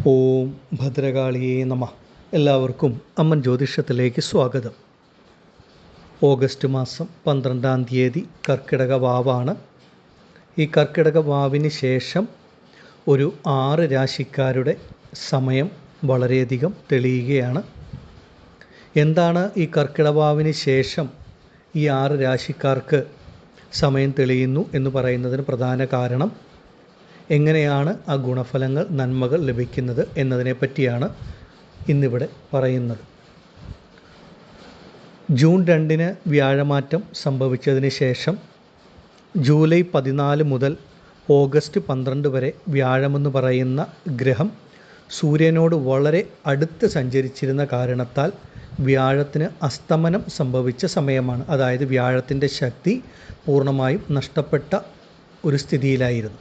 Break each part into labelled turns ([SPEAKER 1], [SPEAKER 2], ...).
[SPEAKER 1] ഓം ഭദ്രകാളിയേ നമ. എല്ലാവർക്കും അമ്മൻ ജ്യോതിഷത്തിലേക്ക് സ്വാഗതം. ഓഗസ്റ്റ് മാസം 12-ാം തീയതി കർക്കിടക വാവാണ്. ഈ കർക്കിടക വാവിന് ശേഷം ഒരു 6 രാശിക്കാരുടെ സമയം വളരെയധികം തെളിയുകയാണ്. എന്താണ് ഈ കർക്കിടക വാവിന് ശേഷം ഈ 6 രാശിക്കാർക്ക് സമയം തെളിയുന്നു എന്ന് പറയുന്നതിന് പ്രധാന കാരണം എങ്ങനെയാണ് ആ ഗുണഫലങ്ങൾ, നന്മകൾ ലഭിക്കുന്നത് എന്നതിനെ പറ്റിയാണ് ഇന്നിവിടെ പറയുന്നത്. ജൂൺ 2-ന് വ്യാഴമാറ്റം സംഭവിച്ചതിന് ശേഷം ജൂലൈ 14 മുതൽ ഓഗസ്റ്റ് 12 വരെ വ്യാഴമെന്ന് പറയുന്ന ഗ്രഹം സൂര്യനോട് വളരെ അടുത്ത് സഞ്ചരിച്ചിരുന്ന കാരണത്താൽ വ്യാഴത്തിന് അസ്തമനം സംഭവിച്ച സമയമാണ്. അതായത് വ്യാഴത്തിൻ്റെ ശക്തി പൂർണ്ണമായും നഷ്ടപ്പെട്ട ഒരു സ്ഥിതിയിലായിരുന്നു.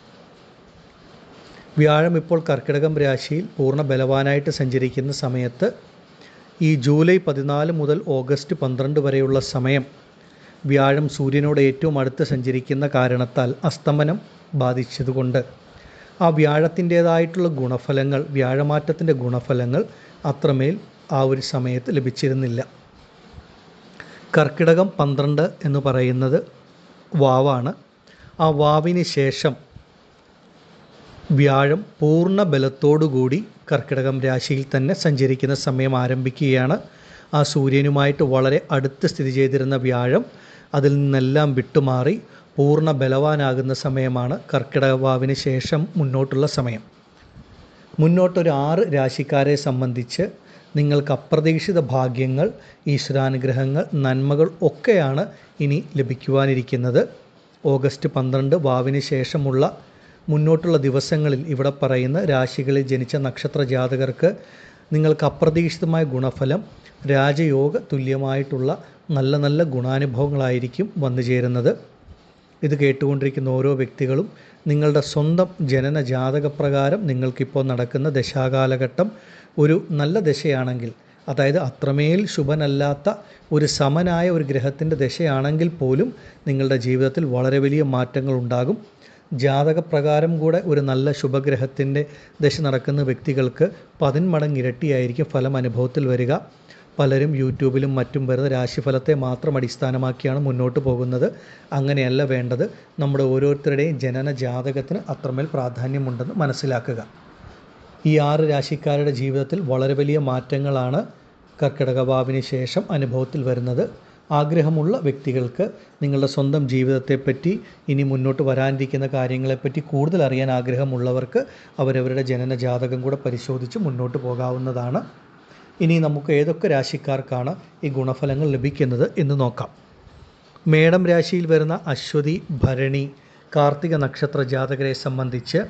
[SPEAKER 1] വ്യാഴം ഇപ്പോൾ കർക്കിടകം രാശിയിൽ പൂർണ്ണ ബലവാനായിട്ട് സഞ്ചരിക്കുന്ന സമയത്ത് ഈ ജൂലൈ 14 മുതൽ ഓഗസ്റ്റ് 12 വരെയുള്ള സമയം വ്യാഴം സൂര്യനോട് ഏറ്റവും അടുത്ത് സഞ്ചരിക്കുന്ന കാരണത്താൽ അസ്തമനം ബാധിച്ചതുകൊണ്ട് ആ വ്യാഴത്തിൻ്റേതായിട്ടുള്ള ഗുണഫലങ്ങൾ, വ്യാഴമാറ്റത്തിൻ്റെ ഗുണഫലങ്ങൾ അത്രമേൽ ആ ഒരു സമയത്ത് ലഭിച്ചിരുന്നില്ല. കർക്കിടകം 12 എന്ന് പറയുന്നത് വാവാണ്. ആ വാവിന് ശേഷം വ്യാഴം പൂർണ്ണ ബലത്തോടുകൂടി കർക്കിടകം രാശിയിൽ തന്നെ സഞ്ചരിക്കുന്ന സമയം ആരംഭിക്കുകയാണ്. ആ സൂര്യനുമായിട്ട് വളരെ അടുത്ത് സ്ഥിതി ചെയ്തിരുന്ന വ്യാഴം അതിൽ നിന്നെല്ലാം വിട്ടുമാറി പൂർണ്ണ ബലവാനാകുന്ന സമയമാണ് കർക്കിടക വാവിന് ശേഷം മുന്നോട്ടുള്ള സമയം. മുന്നോട്ടൊരു 6 രാശിക്കാരെ സംബന്ധിച്ച് നിങ്ങൾക്ക് അപ്രതീക്ഷിത ഭാഗ്യങ്ങൾ, ഈശ്വരാനുഗ്രഹങ്ങൾ, നന്മകൾ ഒക്കെയാണ് ഇനി ലഭിക്കുവാനിരിക്കുന്നത്. ഓഗസ്റ്റ് 12 വാവിന് ശേഷമുള്ള മുന്നോട്ടുള്ള ദിവസങ്ങളിൽ ഇവിടെ പറയുന്ന രാശികളിൽ ജനിച്ച നക്ഷത്ര ജാതകർക്ക് നിങ്ങൾക്ക് അപ്രതീക്ഷിതമായ ഗുണഫലം, രാജയോഗ തുല്യമായിട്ടുള്ള നല്ല നല്ല ഗുണാനുഭവങ്ങളായിരിക്കും വന്നു ചേരുന്നത്. ഇത് കേട്ടുകൊണ്ടിരിക്കുന്ന ഓരോ വ്യക്തികളും നിങ്ങളുടെ സ്വന്തം ജനന ജാതകപ്രകാരം നിങ്ങൾക്കിപ്പോൾ നടക്കുന്ന ദശാകാലഘട്ടം ഒരു നല്ല ദശയാണെങ്കിൽ, അതായത് അത്രമേൽ ശുഭനല്ലാത്ത ഒരു സമനായ ഒരു ഗ്രഹത്തിൻ്റെ ദശയാണെങ്കിൽ പോലും നിങ്ങളുടെ ജീവിതത്തിൽ വളരെ വലിയ മാറ്റങ്ങൾ ഉണ്ടാകും. ജാതകപ്രകാരം കൂടെ ഒരു നല്ല ശുഭഗ്രഹത്തിൻ്റെ ദശ നടക്കുന്ന വ്യക്തികൾക്ക് 10 മടങ്ങ് ഇരട്ടിയായിരിക്കും ഫലം അനുഭവത്തിൽ വരിക. പലരും യൂട്യൂബിലും മറ്റും വരുന്ന രാശിഫലത്തെ മാത്രം അടിസ്ഥാനമാക്കിയാണ് മുന്നോട്ട് പോകുന്നത്. അങ്ങനെയല്ല വേണ്ടത്. നമ്മുടെ ഓരോരുത്തരുടെയും ജനന ജാതകത്തിന് അത്രമേൽ പ്രാധാന്യമുണ്ടെന്ന് മനസ്സിലാക്കുക. ഈ 6 രാശിക്കാരുടെ ജീവിതത്തിൽ വളരെ വലിയ മാറ്റങ്ങളാണ് കർക്കിടക വാവിന് ശേഷം അനുഭവത്തിൽ വരുന്നത്. ആഗ്രഹമുള്ള വ്യക്തികൾക്ക് നിങ്ങളുടെ സ്വന്തം ജീവിതത്തെപ്പറ്റി, ഇനി മുന്നോട്ട് വരാനിരിക്കുന്ന കാര്യങ്ങളെപ്പറ്റി കൂടുതൽ അറിയാൻ ആഗ്രഹമുള്ളവർക്ക് അവരവരുടെ ജനന ജാതകം കൂടെ പരിശോധിച്ച് മുന്നോട്ട് പോകാവുന്നതാണ്. ഇനി നമുക്ക് ഏതൊക്കെ രാശിക്കാർക്കാണ് ഈ ഗുണഫലങ്ങൾ ലഭിക്കുന്നത് എന്ന് നോക്കാം. മേടം രാശിയിൽ വരുന്ന അശ്വതി, ഭരണി, കാർത്തിക നക്ഷത്ര ജാതകരെ സംബന്ധിച്ച്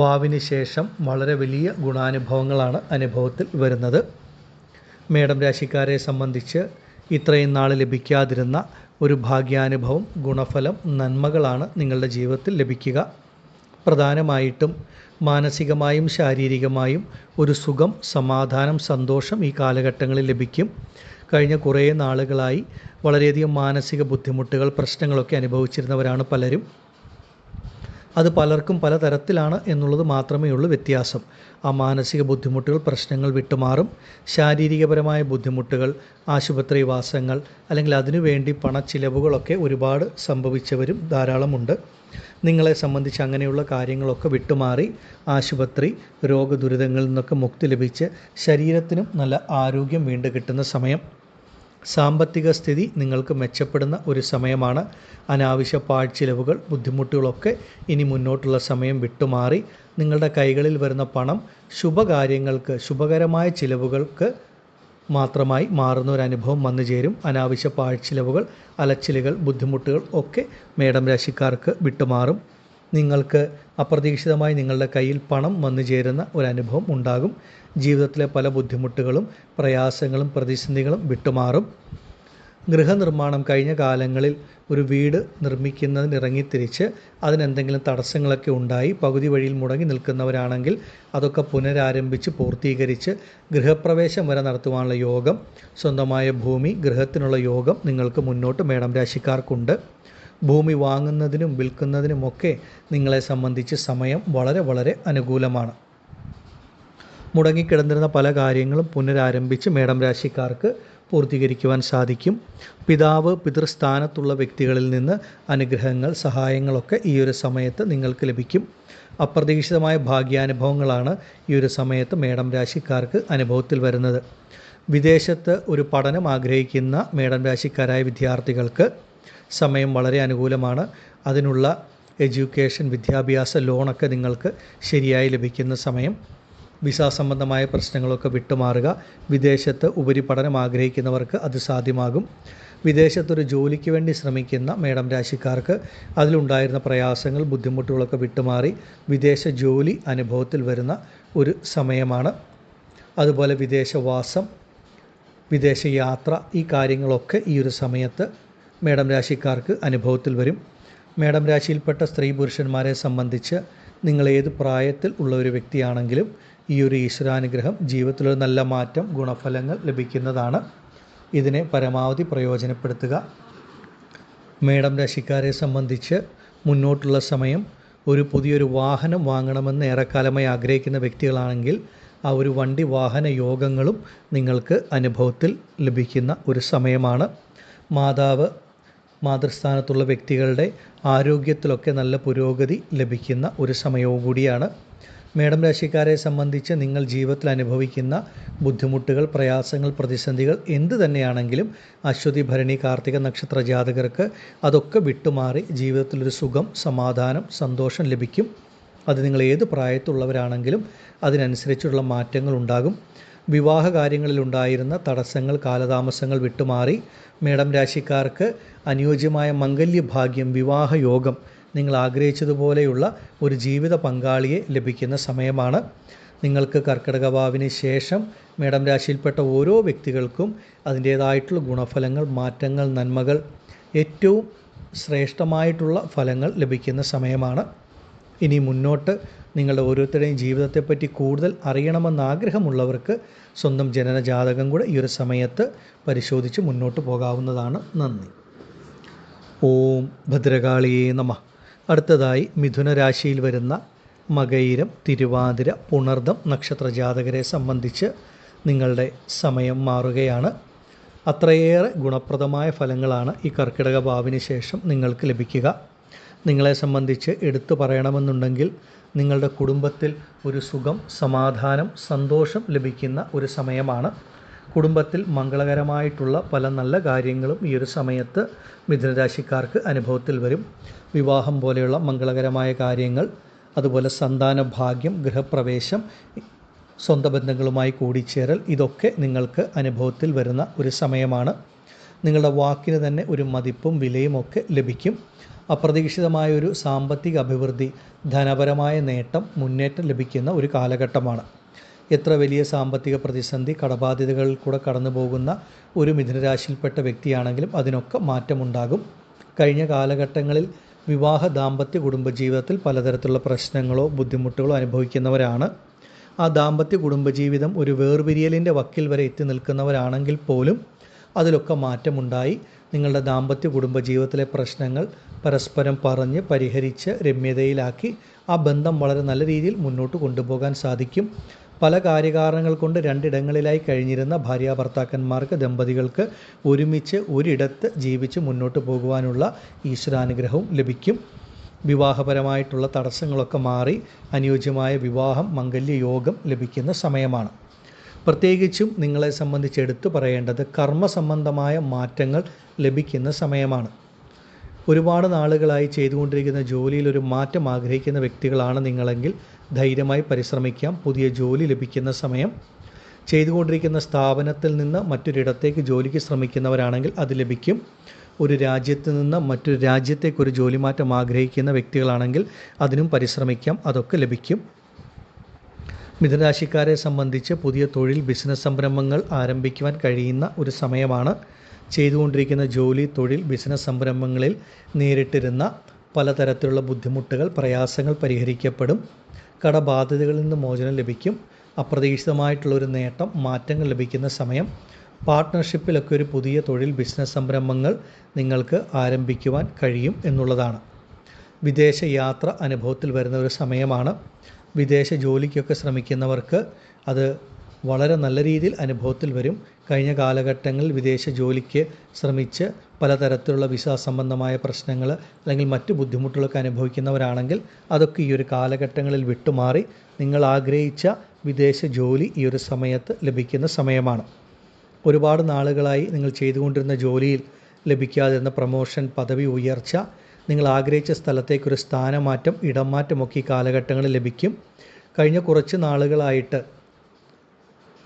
[SPEAKER 1] വാവിന് ശേഷം വളരെ വലിയ ഗുണാനുഭവങ്ങളാണ് അനുഭവത്തിൽ വരുന്നത്. മേടം രാശിക്കാരെ സംബന്ധിച്ച് ഇത്രയും നാൾ ലഭിക്കാതിരുന്ന ഒരു ഭാഗ്യാനുഭവം, ഗുണഫലം, നന്മകളാണ് നിങ്ങളുടെ ജീവിതത്തിൽ ലഭിക്കുക. പ്രധാനമായിട്ടും മാനസികമായും ശാരീരികമായും ഒരു സുഖം, സമാധാനം, സന്തോഷം ഈ കാലഘട്ടങ്ങളിൽ ലഭിക്കും. കഴിഞ്ഞ കുറേ നാളുകളായി വളരെയധികം മാനസിക ബുദ്ധിമുട്ടുകൾ, പ്രശ്നങ്ങളൊക്കെ അനുഭവിച്ചിരുന്നവരാണ് പലരും. അത് പലർക്കും പലതരത്തിലാണ് എന്നുള്ളത് മാത്രമേ ഉള്ളൂ വ്യത്യാസം. ആ മാനസിക ബുദ്ധിമുട്ടുകൾ, പ്രശ്നങ്ങൾ വിട്ടുമാറും. ശാരീരികപരമായ ബുദ്ധിമുട്ടുകൾ, ആശുപത്രി വാസങ്ങൾ, അല്ലെങ്കിൽ അതിനുവേണ്ടി പണച്ചിലവുകളൊക്കെ ഒരുപാട് സംഭവിച്ചവരും ധാരാളമുണ്ട്. നിങ്ങളെ സംബന്ധിച്ച് അങ്ങനെയുള്ള കാര്യങ്ങളൊക്കെ വിട്ടുമാറി ആശുപത്രി രോഗദുരിതങ്ങളിൽ നിന്നൊക്കെ മുക്തി ലഭിച്ച് ശരീരത്തിനും നല്ല ആരോഗ്യം വീണ്ടും കിട്ടുന്ന സമയം. സാമ്പത്തിക സ്ഥിതി നിങ്ങൾക്ക് മെച്ചപ്പെടുന്ന ഒരു സമയമാണ്. അനാവശ്യ പാഴ്ചിലവുകൾ, ബുദ്ധിമുട്ടുകളൊക്കെ ഇനി മുന്നോട്ടുള്ള സമയം വിട്ടുമാറി നിങ്ങളുടെ കൈകളിൽ വരുന്ന പണം ശുഭകാര്യങ്ങൾക്ക്, ശുഭകരമായ ചിലവുകൾക്ക് മാത്രമായി മാറുന്ന ഒരു അനുഭവം വന്നു ചേരും. അനാവശ്യ പാഴ്ചിലവുകൾ, അലച്ചിലുകൾ, ബുദ്ധിമുട്ടുകൾ ഒക്കെ മേടം രാശിക്കാർക്ക് വിട്ടുമാറും. നിങ്ങൾക്ക് അപ്രതീക്ഷിതമായി നിങ്ങളുടെ കയ്യിൽ പണം വന്നു ചേരുന്ന ഒരനുഭവം ഉണ്ടാകും. ജീവിതത്തിലെ പല ബുദ്ധിമുട്ടുകളും, പ്രയാസങ്ങളും, പ്രതിസന്ധികളും വിട്ടുമാറും. ഗൃഹനിർമ്മാണം, കഴിഞ്ഞ കാലങ്ങളിൽ ഒരു വീട് നിർമ്മിക്കുന്നതിന് ഇറങ്ങിത്തിരിച്ച് അതിനെന്തെങ്കിലും തടസ്സങ്ങളൊക്കെ ഉണ്ടായി പകുതി വഴിയിൽ മുടങ്ങി നിൽക്കുന്നവരാണെങ്കിൽ അതൊക്കെ പുനരാരംഭിച്ച് പൂർത്തീകരിച്ച് ഗൃഹപ്രവേശം വരെ നടത്തുവാനുള്ള യോഗം, സ്വന്തമായ ഭൂമി, ഗൃഹത്തിനുള്ള യോഗം നിങ്ങൾക്ക് മുന്നോട്ട് മേടം രാശിക്കാർക്കുണ്ട്. ഭൂമി വാങ്ങുന്നതിനും വിൽക്കുന്നതിനുമൊക്കെ നിങ്ങളെ സംബന്ധിച്ച് സമയം വളരെ വളരെ അനുകൂലമാണ്. മുടങ്ങിക്കിടന്നിരുന്ന പല കാര്യങ്ങളും പുനരാരംഭിച്ച് മേടം രാശിക്കാർക്ക് പൂർത്തീകരിക്കുവാൻ സാധിക്കും. പിതാവ് പിതൃസ്ഥാനത്തുള്ള വ്യക്തികളിൽ നിന്ന് അനുഗ്രഹങ്ങൾ സഹായങ്ങളൊക്കെ ഈ ഒരു സമയത്ത് നിങ്ങൾക്ക് ലഭിക്കും. അപ്രതീക്ഷിതമായ ഭാഗ്യാനുഭവങ്ങളാണ് ഈ ഒരു സമയത്ത് മേടം രാശിക്കാർക്ക് അനുഭവത്തിൽ വരുന്നത്. വിദേശത്ത് ഒരു പഠനം ആഗ്രഹിക്കുന്ന മേടം രാശിക്കാരായ വിദ്യാർത്ഥികൾക്ക് സമയം വളരെ അനുകൂലമാണ്. അതിനുള്ള എഡ്യൂക്കേഷൻ വിദ്യാഭ്യാസ ലോണൊക്കെ നിങ്ങൾക്ക് ശരിയായി ലഭിക്കുന്ന സമയം. വിസ സംബന്ധമായ പ്രശ്നങ്ങളൊക്കെ വിട്ടുമാറുക. വിദേശത്ത് ഉപരിപഠനം ആഗ്രഹിക്കുന്നവർക്ക് അത് സാധ്യമാകും. വിദേശത്തൊരു ജോലിക്ക് വേണ്ടി ശ്രമിക്കുന്ന മേടം രാശിക്കാർക്ക് അതിലുണ്ടായിരുന്ന പ്രയാസങ്ങൾ ബുദ്ധിമുട്ടുകളൊക്കെ വിട്ടുമാറി വിദേശ ജോലി അനുഭവത്തിൽ വരുന്ന ഒരു സമയമാണ്. അതുപോലെ വിദേശവാസം, വിദേശയാത്ര, ഈ കാര്യങ്ങളൊക്കെ ഈ ഒരു സമയത്ത് മേടം രാശിക്കാർക്ക് അനുഭവത്തിൽ വരും. മേടം രാശിയിൽപ്പെട്ട സ്ത്രീ പുരുഷന്മാരെ സംബന്ധിച്ച് നിങ്ങൾ ഏത് പ്രായത്തിൽ ഉള്ള ഒരു വ്യക്തിയാണെങ്കിലും ഈ ഒരു ഈശ്വരാനുഗ്രഹം ജീവിതത്തിലൊരു നല്ല മാറ്റം, ഗുണഫലങ്ങൾ ലഭിക്കുന്നതാണ്. ഇതിനെ പരമാവധി പ്രയോജനപ്പെടുത്തുക. മേടം രാശിക്കാരെ സംബന്ധിച്ച് മുന്നോട്ടുള്ള സമയം പുതിയൊരു വാഹനം വാങ്ങണമെന്ന് ഏറെക്കാലമായി ആഗ്രഹിക്കുന്ന വ്യക്തികളാണെങ്കിൽ ആ ഒരു വണ്ടി വാഹന യോഗങ്ങളും നിങ്ങൾക്ക് അനുഭവത്തിൽ ലഭിക്കുന്ന ഒരു സമയമാണ്. മാതൃസ്ഥാനത്തുള്ള വ്യക്തികളുടെ ആരോഗ്യത്തിലൊക്കെ നല്ല പുരോഗതി ലഭിക്കുന്ന ഒരു സമയവും കൂടിയാണ്. മേടം രാശിക്കാരെ സംബന്ധിച്ച് നിങ്ങൾ ജീവിതത്തിൽ അനുഭവിക്കുന്ന ബുദ്ധിമുട്ടുകൾ, പ്രയാസങ്ങൾ, പ്രതിസന്ധികൾ എന്തു തന്നെയാണെങ്കിലും അശ്വതി, ഭരണി, കാർത്തിക നക്ഷത്ര ജാതകർക്ക് അതൊക്കെ വിട്ടുമാറി ജീവിതത്തിലൊരു സുഖം, സമാധാനം, സന്തോഷം ലഭിക്കും. അത് നിങ്ങൾ ഏത് പ്രായത്തുള്ളവരാണെങ്കിലും അതിനനുസരിച്ചുള്ള മാറ്റങ്ങൾ ഉണ്ടാകും. വിവാഹ കാര്യങ്ങളിലുണ്ടായിരുന്ന തടസ്സങ്ങൾ, കാലതാമസങ്ങൾ വിട്ടുമാറി മേടം രാശിക്കാർക്ക് അനുയോജ്യമായ മംഗല്യഭാഗ്യം, വിവാഹയോഗം, നിങ്ങൾ ആഗ്രഹിച്ചതുപോലെയുള്ള ഒരു ജീവിത പങ്കാളിയെ ലഭിക്കുന്ന സമയമാണ്. നിങ്ങൾക്ക് കർക്കിടക വാവിന് ശേഷം മേടം രാശിയിൽപ്പെട്ട ഓരോ വ്യക്തികൾക്കും അതിൻ്റേതായിട്ടുള്ള ഗുണഫലങ്ങൾ, മാറ്റങ്ങൾ, നന്മകൾ, ഏറ്റവും ശ്രേഷ്ഠമായിട്ടുള്ള ഫലങ്ങൾ ലഭിക്കുന്ന സമയമാണ്. ഇനി മുന്നോട്ട് നിങ്ങളുടെ ഓരോരുത്തരുടെയും ജീവിതത്തെപ്പറ്റി കൂടുതൽ അറിയണമെന്ന് ആഗ്രഹമുള്ളവർക്ക് സ്വന്തം ജനന ജാതകം കൂടെ ഈ ഒരു സമയത്ത് പരിശോധിച്ച് മുന്നോട്ട് പോകാവുന്നതാണ്. നന്ദി. ഓം ഭദ്രകാളിയേ നമഃ. അടുത്തതായി മിഥുന രാശിയിൽ വരുന്ന മകയിരം, തിരുവാതിര, പുണർദം നക്ഷത്ര ജാതകരെ സംബന്ധിച്ച് നിങ്ങളുടെ സമയം മാറുകയാണ്. അത്രയേറെ ഗുണപ്രദമായ ഫലങ്ങളാണ് ഈ കർക്കിടക വാവിന് ശേഷം നിങ്ങൾക്ക് ലഭിക്കുക. നിങ്ങളെ സംബന്ധിച്ച് എടുത്തു പറയണമെന്നുണ്ടെങ്കിൽ നിങ്ങളുടെ കുടുംബത്തിൽ ഒരു സുഖം, സമാധാനം, സന്തോഷം ലഭിക്കുന്ന ഒരു സമയമാണ്. കുടുംബത്തിൽ മംഗളകരമായിട്ടുള്ള പല നല്ല കാര്യങ്ങളും ഈ ഒരു സമയത്ത് മിഥുനരാശിക്കാർക്ക് അനുഭവത്തിൽ വരും. വിവാഹം പോലെയുള്ള മംഗളകരമായ കാര്യങ്ങൾ, അതുപോലെ സന്താന ഭാഗ്യം, ഗൃഹപ്രവേശം, സ്വന്തം ബന്ധങ്ങളുമായി കൂടിച്ചേരൽ, ഇതൊക്കെ നിങ്ങൾക്ക് അനുഭവത്തിൽ വരുന്ന ഒരു സമയമാണ്. നിങ്ങളുടെ വാക്കിന് തന്നെ ഒരു മതിപ്പും വിലയും ഒക്കെ ലഭിക്കും. അപ്രതീക്ഷിതമായൊരു സാമ്പത്തിക അഭിവൃദ്ധി, ധനപരമായ നേട്ടം, മുന്നേറ്റം ലഭിക്കുന്ന ഒരു കാലഘട്ടമാണ്. എത്ര വലിയ സാമ്പത്തിക പ്രതിസന്ധി, കടബാധ്യതകളിൽ കൂടെ കടന്നു പോകുന്ന ഒരു മിഥുനരാശിയിൽപ്പെട്ട വ്യക്തിയാണെങ്കിലും അതിനൊക്കെ മാറ്റമുണ്ടാകും. കഴിഞ്ഞ കാലഘട്ടങ്ങളിൽ വിവാഹ, ദാമ്പത്യ, കുടുംബജീവിതത്തിൽ പലതരത്തിലുള്ള പ്രശ്നങ്ങളോ ബുദ്ധിമുട്ടുകളോ അനുഭവിക്കുന്നവരാണ്. ആ ദാമ്പത്യ കുടുംബജീവിതം ഒരു വേർപിരിയലിൻ്റെ വക്കിൽ വരെ എത്തി നിൽക്കുന്നവരാണെങ്കിൽ പോലും അതിലൊക്കെ മാറ്റമുണ്ടായി നിങ്ങളുടെ ദാമ്പത്യ കുടുംബജീവിതത്തിലെ പ്രശ്നങ്ങൾ പരസ്പരം പറഞ്ഞ് പരിഹരിച്ച് രമ്യതയിലാക്കി ആ ബന്ധം വളരെ നല്ല രീതിയിൽ മുന്നോട്ട് കൊണ്ടുപോകാൻ സാധിക്കും. പല കാര്യകാരണങ്ങൾ കൊണ്ട് രണ്ടിടങ്ങളിലായി കഴിഞ്ഞിരുന്ന ഭാര്യാഭർത്താക്കന്മാർക്ക്, ദമ്പതികൾക്ക് ഒരുമിച്ച് ഒരിടത്ത് ജീവിച്ച് മുന്നോട്ട് പോകുവാനുള്ള ഈശ്വരാനുഗ്രഹവും ലഭിക്കും. വിവാഹപരമായിട്ടുള്ള തടസ്സങ്ങളൊക്കെ മാറി അനുയോജ്യമായ വിവാഹം, മംഗല്യയോഗം ലഭിക്കുന്ന സമയമാണ്. പ്രത്യേകിച്ചും നിങ്ങളെ സംബന്ധിച്ച് എടുത്തു പറയേണ്ടത് കർമ്മസംബന്ധമായ മാറ്റങ്ങൾ ലഭിക്കുന്ന സമയമാണ്. ഒരുപാട് നാളുകളായി ചെയ്തുകൊണ്ടിരിക്കുന്ന ജോലിയിൽ ഒരു മാറ്റം ആഗ്രഹിക്കുന്ന വ്യക്തികളാണ് നിങ്ങളെങ്കിൽ ധൈര്യമായി പരിശ്രമിക്കാം. പുതിയ ജോലി ലഭിക്കുന്ന സമയം. ചെയ്തുകൊണ്ടിരിക്കുന്ന സ്ഥാപനത്തിൽ നിന്ന് മറ്റൊരിടത്തേക്ക് ജോലിക്ക് ശ്രമിക്കുന്നവരാണെങ്കിൽ അത് ലഭിക്കും. ഒരു രാജ്യത്ത് നിന്ന് മറ്റൊരു രാജ്യത്തേക്ക് ഒരു ജോലി മാറ്റം ആഗ്രഹിക്കുന്ന വ്യക്തികളാണെങ്കിൽ അതിനും പരിശ്രമിക്കാം, അതൊക്കെ ലഭിക്കും. മിഥുനരാശിക്കാരെ സംബന്ധിച്ച് പുതിയ തൊഴിൽ, ബിസിനസ് സംരംഭങ്ങൾ ആരംഭിക്കുവാൻ കഴിയുന്ന ഒരു സമയമാണ്. ചെയ്തുകൊണ്ടിരിക്കുന്ന ജോലി, തൊഴിൽ, ബിസിനസ് സംരംഭങ്ങളിൽ നേരിട്ടിരുന്ന പലതരത്തിലുള്ള ബുദ്ധിമുട്ടുകൾ, പ്രയാസങ്ങൾ പരിഹരിക്കപ്പെടും. കടബാധ്യതകളിൽ നിന്ന് മോചനം ലഭിക്കും. അപ്രതീക്ഷിതമായിട്ടുള്ളൊരു നേട്ടം, മാറ്റങ്ങൾ ലഭിക്കുന്ന സമയം. പാർട്ട്ണർഷിപ്പിലൊക്കെ ഒരു പുതിയ തൊഴിൽ, ബിസിനസ് സംരംഭങ്ങൾ നിങ്ങൾക്ക് ആരംഭിക്കുവാൻ കഴിയും എന്നുള്ളതാണ്. വിദേശ യാത്ര അനുഭവത്തിൽ വരുന്ന ഒരു സമയമാണ്. വിദേശ ജോലിക്കൊക്കെ ശ്രമിക്കുന്നവർക്ക് അത് വളരെ നല്ല രീതിയിൽ അനുഭവത്തിൽ വരും. കഴിഞ്ഞ കാലഘട്ടങ്ങളിൽ വിദേശ ജോലിക്ക് ശ്രമിച്ച് പലതരത്തിലുള്ള വിസ സംബന്ധമായ പ്രശ്നങ്ങൾ അല്ലെങ്കിൽ മറ്റ് ബുദ്ധിമുട്ടുകളൊക്കെ അനുഭവിക്കുന്നവരാണെങ്കിൽ അതൊക്കെ ഈ ഒരു കാലഘട്ടങ്ങളിൽ വിട്ടുമാറി നിങ്ങൾ ആഗ്രഹിച്ച വിദേശ ജോലി ഈ ഒരു സമയത്ത് ലഭിക്കുന്ന സമയമാണ്. ഒരുപാട് നാളുകളായി നിങ്ങൾ ചെയ്തുകൊണ്ടിരുന്ന ജോലിയിൽ ലഭിക്കാതിരുന്ന പ്രമോഷൻ, പദവി ഉയർച്ച, നിങ്ങൾ ആഗ്രഹിച്ച സ്ഥലത്തേക്കൊരു സ്ഥാനമാറ്റം, ഇടം മാറ്റമൊക്കെ ഈ കാലഘട്ടങ്ങളിൽ ലഭിക്കും. കഴിഞ്ഞ കുറച്ച് നാളുകളായിട്ട്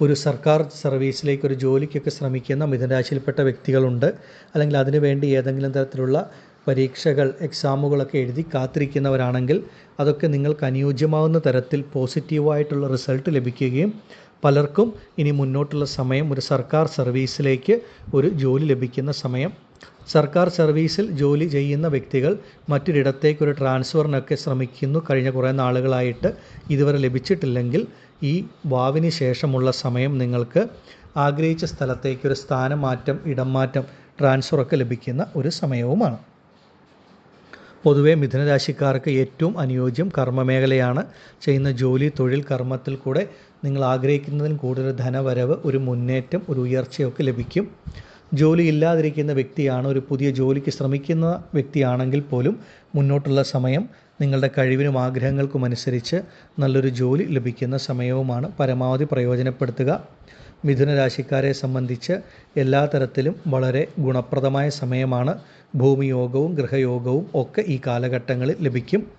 [SPEAKER 1] ഒരു സർക്കാർ സർവീസിലേക്ക് ഒരു ജോലിക്കൊക്കെ ശ്രമിക്കുന്ന മിഥുനരാശിയിൽപ്പെട്ട വ്യക്തികളുണ്ട്. അല്ലെങ്കിൽ അതിനുവേണ്ടി ഏതെങ്കിലും തരത്തിലുള്ള പരീക്ഷകൾ, എക്സാമുകളൊക്കെ എഴുതി കാത്തിരിക്കുന്നവരാണെങ്കിൽ അതൊക്കെ നിങ്ങൾക്ക് അനുയോജ്യമാവുന്ന തരത്തിൽ പോസിറ്റീവായിട്ടുള്ള റിസൾട്ട് ലഭിക്കുകയും പലർക്കും ഇനി മുന്നോട്ടുള്ള സമയം ഒരു സർക്കാർ സർവീസിലേക്ക് ഒരു ജോലി ലഭിക്കുന്ന സമയം. സർക്കാർ സർവീസിൽ ജോലി ചെയ്യുന്ന വ്യക്തികൾ മറ്റൊരിടത്തേക്കൊരു ട്രാൻസ്ഫറിനൊക്കെ ശ്രമിക്കുന്നു. കഴിഞ്ഞ കുറേ നാളുകളായിട്ട് ഇതുവരെ ലഭിച്ചിട്ടില്ലെങ്കിൽ ഈ വാവിന് ശേഷമുള്ള സമയം നിങ്ങൾക്ക് ആഗ്രഹിച്ച സ്ഥലത്തേക്കൊരു സ്ഥാനമാറ്റം, ഇടം മാറ്റം, ട്രാൻസ്ഫറൊക്കെ ലഭിക്കുന്ന ഒരു സമയവുമാണ്. പൊതുവെ മിഥുനരാശിക്കാർക്ക് ഏറ്റവും അനുയോജ്യം കർമ്മമേഖലയാണ്. ചെയ്യുന്ന ജോലി, തൊഴിൽ, കർമ്മത്തിൽ കൂടെ നിങ്ങൾ ആഗ്രഹിക്കുന്നതിൽ കൂടുതൽ ധനവരവ്, ഒരു മുന്നേറ്റം, ഒരു ഉയർച്ചയൊക്കെ ലഭിക്കും. ജോലി ഇല്ലാതിരിക്കുന്ന വ്യക്തിയാണ്, ഒരു പുതിയ ജോലിക്ക് ശ്രമിക്കുന്ന വ്യക്തിയാണെങ്കിൽ പോലും മുന്നോട്ടുള്ള സമയം നിങ്ങളുടെ കഴിവിനും ആഗ്രഹങ്ങൾക്കും അനുസരിച്ച് നല്ലൊരു ജോലി ലഭിക്കുന്ന സമയവുമാണ്. പരമാവധി പ്രയോജനപ്പെടുത്തുക. മിഥുനരാശിക്കാരെ സംബന്ധിച്ച് എല്ലാ തരത്തിലും വളരെ ഗുണപ്രദമായ സമയമാണ്. ഭൂമിയോഗവും ഗൃഹയോഗവും ഒക്കെ ഈ കാലഘട്ടങ്ങളിൽ ലഭിക്കും.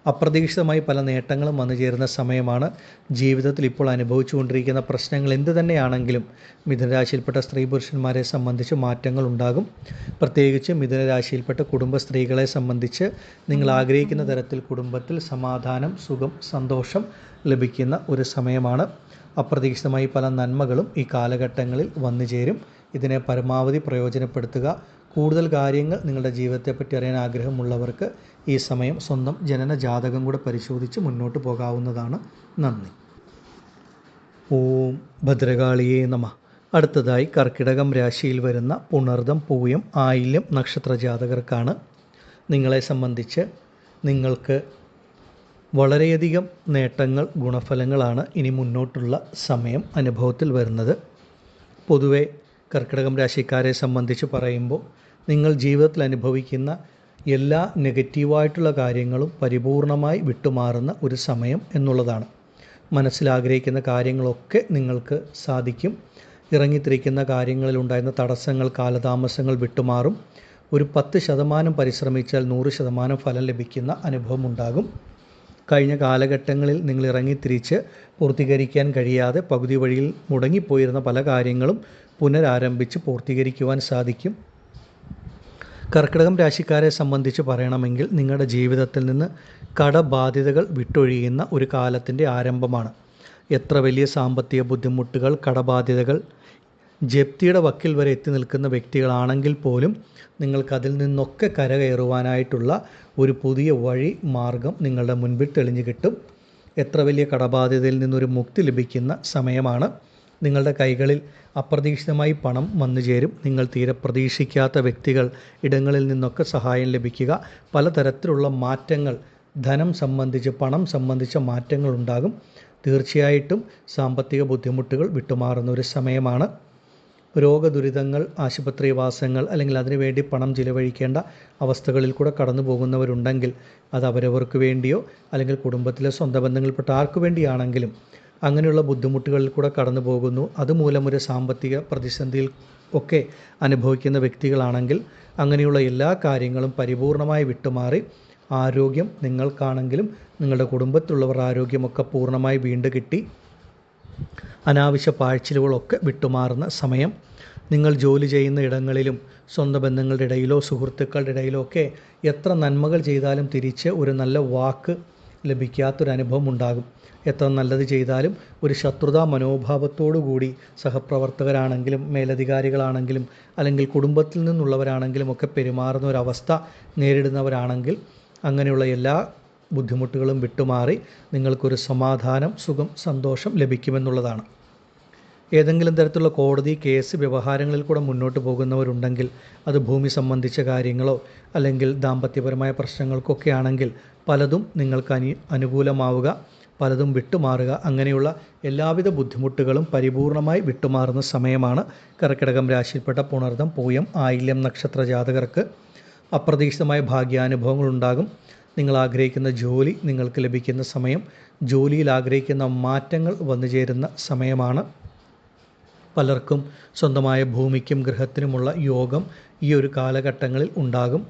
[SPEAKER 1] അപ്രതീക്ഷിതമായി പല നേട്ടങ്ങളും വന്നു ചേരുന്ന സമയമാണ്. ജീവിതത്തിൽ ഇപ്പോൾ അനുഭവിച്ചുകൊണ്ടിരിക്കുന്ന പ്രശ്നങ്ങൾ എന്തു തന്നെയാണെങ്കിലും മിഥുനരാശിയിൽപ്പെട്ട സ്ത്രീ പുരുഷന്മാരെ സംബന്ധിച്ച് മാറ്റങ്ങൾ ഉണ്ടാകും. പ്രത്യേകിച്ച് മിഥുനരാശിയിൽപ്പെട്ട കുടുംബ സ്ത്രീകളെ സംബന്ധിച്ച് നിങ്ങൾ ആഗ്രഹിക്കുന്ന തരത്തിൽ കുടുംബത്തിൽ സമാധാനം, സുഖം, സന്തോഷം ലഭിക്കുന്ന ഒരു സമയമാണ്. അപ്രതീക്ഷിതമായി പല നന്മകളും ഈ കാലഘട്ടങ്ങളിൽ വന്നു ചേരും. ഇതിനെ പരമാവധി പ്രയോജനപ്പെടുത്തുക. കൂടുതൽ കാര്യങ്ങൾ നിങ്ങളുടെ ജീവിതത്തെപ്പറ്റി അറിയാൻ ആഗ്രഹമുള്ളവർക്ക് ഈ സമയം സ്വന്തം ജനന ജാതകം കൂടെ പരിശോധിച്ച് മുന്നോട്ട് പോകാവുന്നതാണ്. നന്ദി. ഓം ഭദ്രകാളിയേ നമഃ. അടുത്തതായി കർക്കിടകം രാശിയിൽ വരുന്ന പുണർദം, പൂയം, ആയില്യം നക്ഷത്ര ജാതകർക്കാണ്. നിങ്ങളെ സംബന്ധിച്ച് നിങ്ങൾക്ക് വളരെയധികം നേട്ടങ്ങൾ, ഗുണഫലങ്ങളാണ് ഇനി മുന്നോട്ടുള്ള സമയം അനുഭവത്തിൽ വരുന്നത്. പൊതുവെ കർക്കിടകം രാശിക്കാരെ സംബന്ധിച്ച് പറയുമ്പോൾ നിങ്ങൾ ജീവിതത്തിൽ അനുഭവിക്കുന്ന എല്ലാ നെഗറ്റീവായിട്ടുള്ള കാര്യങ്ങളും പരിപൂർണമായി വിട്ടുമാറുന്ന ഒരു സമയം എന്നുള്ളതാണ്. മനസ്സിലാഗ്രഹിക്കുന്ന കാര്യങ്ങളൊക്കെ നിങ്ങൾക്ക് സാധിക്കും. ഇറങ്ങിത്തിരിക്കുന്ന കാര്യങ്ങളിലുണ്ടായിരുന്ന തടസ്സങ്ങൾ, കാലതാമസങ്ങൾ വിട്ടുമാറും. ഒരു 10% പരിശ്രമിച്ചാൽ 100% ഫലം ലഭിക്കുന്ന അനുഭവം ഉണ്ടാകും. കഴിഞ്ഞ കാലഘട്ടങ്ങളിൽ നിങ്ങൾ ഇറങ്ങിത്തിരിച്ച് പൂർത്തീകരിക്കാൻ കഴിയാതെ പകുതി വഴിയിൽ മുടങ്ങിപ്പോയിരുന്ന പല കാര്യങ്ങളും പുനരാരംഭിച്ച് പൂർത്തീകരിക്കുവാൻ സാധിക്കും. കർക്കിടകം രാശിക്കാരെ സംബന്ധിച്ച് പറയണമെങ്കിൽ നിങ്ങളുടെ ജീവിതത്തിൽ നിന്ന് കടബാധ്യതകൾ വിട്ടൊഴിയുന്ന ഒരു കാലത്തിൻ്റെ ആരംഭമാണ്. എത്ര വലിയ സാമ്പത്തിക ബുദ്ധിമുട്ടുകൾ, കടബാധ്യതകൾ, ജപ്തിയുടെ വക്കിൽ വരെ എത്തി നിൽക്കുന്ന വ്യക്തികളാണെങ്കിൽ പോലും നിങ്ങൾക്കതിൽ നിന്നൊക്കെ കരകയറുവാനായിട്ടുള്ള ഒരു പുതിയ വഴി, മാർഗം നിങ്ങളുടെ മുൻപിൽ തെളിഞ്ഞു കിട്ടും. എത്ര വലിയ കടബാധ്യതയിൽ നിന്നൊരു മുക്തി ലഭിക്കുന്ന സമയമാണ്. നിങ്ങളുടെ കൈകളിൽ അപ്രതീക്ഷിതമായി പണം വന്നു ചേരും. നിങ്ങൾ തീരെ പ്രതീക്ഷിക്കാത്ത വ്യക്തികൾ, ഇടങ്ങളിൽ നിന്നൊക്കെ സഹായം ലഭിക്കുക. പലതരത്തിലുള്ള മാറ്റങ്ങൾ, ധനം സംബന്ധിച്ച്, പണം സംബന്ധിച്ച മാറ്റങ്ങൾ ഉണ്ടാകും. തീർച്ചയായിട്ടും സാമ്പത്തിക ബുദ്ധിമുട്ടുകൾ വിട്ടുമാറുന്ന ഒരു സമയമാണ്. രോഗദുരിതങ്ങൾ, ആശുപത്രിവാസങ്ങൾ അല്ലെങ്കിൽ അതിനുവേണ്ടി പണം ചിലവഴിക്കേണ്ട അവസ്ഥകളിൽ കൂടെ കടന്നു പോകുന്നവരുണ്ടെങ്കിൽ അത് അവരവർക്ക് വേണ്ടിയോ അല്ലെങ്കിൽ കുടുംബത്തിലെ സ്വന്തം ബന്ധങ്ങളിൽപ്പെട്ട ആർക്കു വേണ്ടിയാണെങ്കിലും അങ്ങനെയുള്ള ബുദ്ധിമുട്ടുകളിൽ കൂടെ കടന്നു പോകുന്നു. അതുമൂലം ഒരു സാമ്പത്തിക പ്രതിസന്ധിയിൽ ഒക്കെ അനുഭവിക്കുന്ന വ്യക്തികളാണെങ്കിൽ അങ്ങനെയുള്ള എല്ലാ കാര്യങ്ങളും പരിപൂർണമായി വിട്ടുമാറി ആരോഗ്യം നിങ്ങൾക്കാണെങ്കിലും നിങ്ങളുടെ കുടുംബത്തിലുള്ളവർ ആരോഗ്യമൊക്കെ പൂർണ്ണമായി വീണ്ടും കിട്ടി അനാവശ്യ പാഴ്ചിലുകളൊക്കെ വിട്ടുമാറുന്ന സമയം. നിങ്ങൾ ജോലി ചെയ്യുന്ന ഇടങ്ങളിലും സ്വന്തം ബന്ധങ്ങളുടെ ഇടയിലോ സുഹൃത്തുക്കളുടെ ഇടയിലോ ഒക്കെ എത്ര നന്മകൾ ചെയ്താലും തിരിച്ച് ഒരു നല്ല വാക്ക് ലഭിക്കാത്തൊരനുഭവം ഉണ്ടാകും. എത്ര നല്ലത് ചെയ്താലും ഒരു ശത്രുതാ മനോഭാവത്തോടു കൂടി സഹപ്രവർത്തകരാണെങ്കിലും മേലധികാരികളാണെങ്കിലും അല്ലെങ്കിൽ കുടുംബത്തിൽ നിന്നുള്ളവരാണെങ്കിലും ഒക്കെ പെരുമാറുന്ന ഒരവസ്ഥ നേരിടുന്നവരാണെങ്കിൽ അങ്ങനെയുള്ള എല്ലാ ബുദ്ധിമുട്ടുകളും വിട്ടുമാറി നിങ്ങൾക്കൊരു സമാധാനം, സുഖം, സന്തോഷം ലഭിക്കുമെന്നുള്ളതാണ്. ഏതെങ്കിലും തരത്തിലുള്ള കോടതി കേസ് വ്യവഹാരങ്ങളിൽ കൂടെ മുന്നോട്ട് പോകുന്നവരുണ്ടെങ്കിൽ അത് ഭൂമി സംബന്ധിച്ച കാര്യങ്ങളോ അല്ലെങ്കിൽ ദാമ്പത്യപരമായ പ്രശ്നങ്ങൾക്കൊക്കെ ആണെങ്കിൽ പലതും നിങ്ങൾക്ക് അനുകൂലമാവുക. പലതും വിട്ടുമാറുക, അങ്ങനെയുള്ള എല്ലാവിധ ബുദ്ധിമുട്ടുകളും പരിപൂർണമായി വിട്ടുമാറുന്ന സമയമാണ് കർക്കിടകം രാശിയിൽപ്പെട്ട പുണർദം, പൂയം, ആയില്യം നക്ഷത്ര ജാതകർക്ക്. അപ്രതീക്ഷിതമായ ഭാഗ്യാനുഭവങ്ങൾ ഉണ്ടാകും. നിങ്ങൾ ആഗ്രഹിക്കുന്ന ജോലി നിങ്ങൾക്ക് ലഭിക്കുന്ന സമയം, ജോലിയിൽ ആഗ്രഹിക്കുന്ന മാറ്റങ്ങൾ വന്നു ചേരുന്ന സമയമാണ്. പലർക്കും സ്വന്തമായ ഭൂമിക്കും ഗൃഹത്തിനുമുള്ള യോഗം ഈ ഒരു കാലഘട്ടങ്ങളിൽ ഉണ്ടാകും.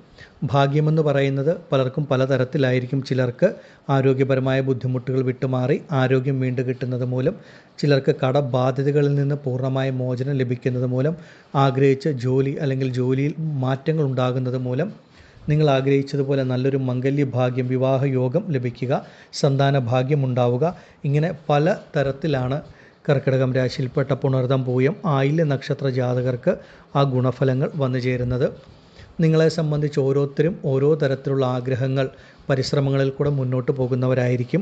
[SPEAKER 1] ഭാഗ്യമെന്ന് പറയുന്നത് പലർക്കും പലതരത്തിലായിരിക്കും. ചിലർക്ക് ആരോഗ്യപരമായ ബുദ്ധിമുട്ടുകൾ വിട്ടുമാറി ആരോഗ്യം വീണ്ടും കിട്ടുന്നത് മൂലം, ചിലർക്ക് കടബാധ്യതകളിൽ നിന്ന് പൂർണ്ണമായ മോചനം ലഭിക്കുന്നത് മൂലം, ആഗ്രഹിച്ച ജോലി അല്ലെങ്കിൽ ജോലിയിൽ മാറ്റങ്ങൾ ഉണ്ടാകുന്നത് മൂലം, നിങ്ങൾ ആഗ്രഹിച്ചതുപോലെ നല്ലൊരു മംഗല്യ ഭാഗ്യം, വിവാഹ യോഗം ലഭിക്കുക, സന്താന ഭാഗ്യം ഉണ്ടാവുക, ഇങ്ങനെ പല തരത്തിലാണ് കർക്കിടകം രാശിയിൽപ്പെട്ട പുണർദം, പൂയം, ആയില്യ നക്ഷത്ര ജാതകർക്ക് ആ ഗുണഫലങ്ങൾ വന്നു ചേരുന്നത്. നിങ്ങളെ സംബന്ധിച്ച് ഓരോരുത്തരും ഓരോ തരത്തിലുള്ള ആഗ്രഹങ്ങൾ, പരിശ്രമങ്ങളിൽ കൂടെ മുന്നോട്ട് പോകുന്നവരായിരിക്കും.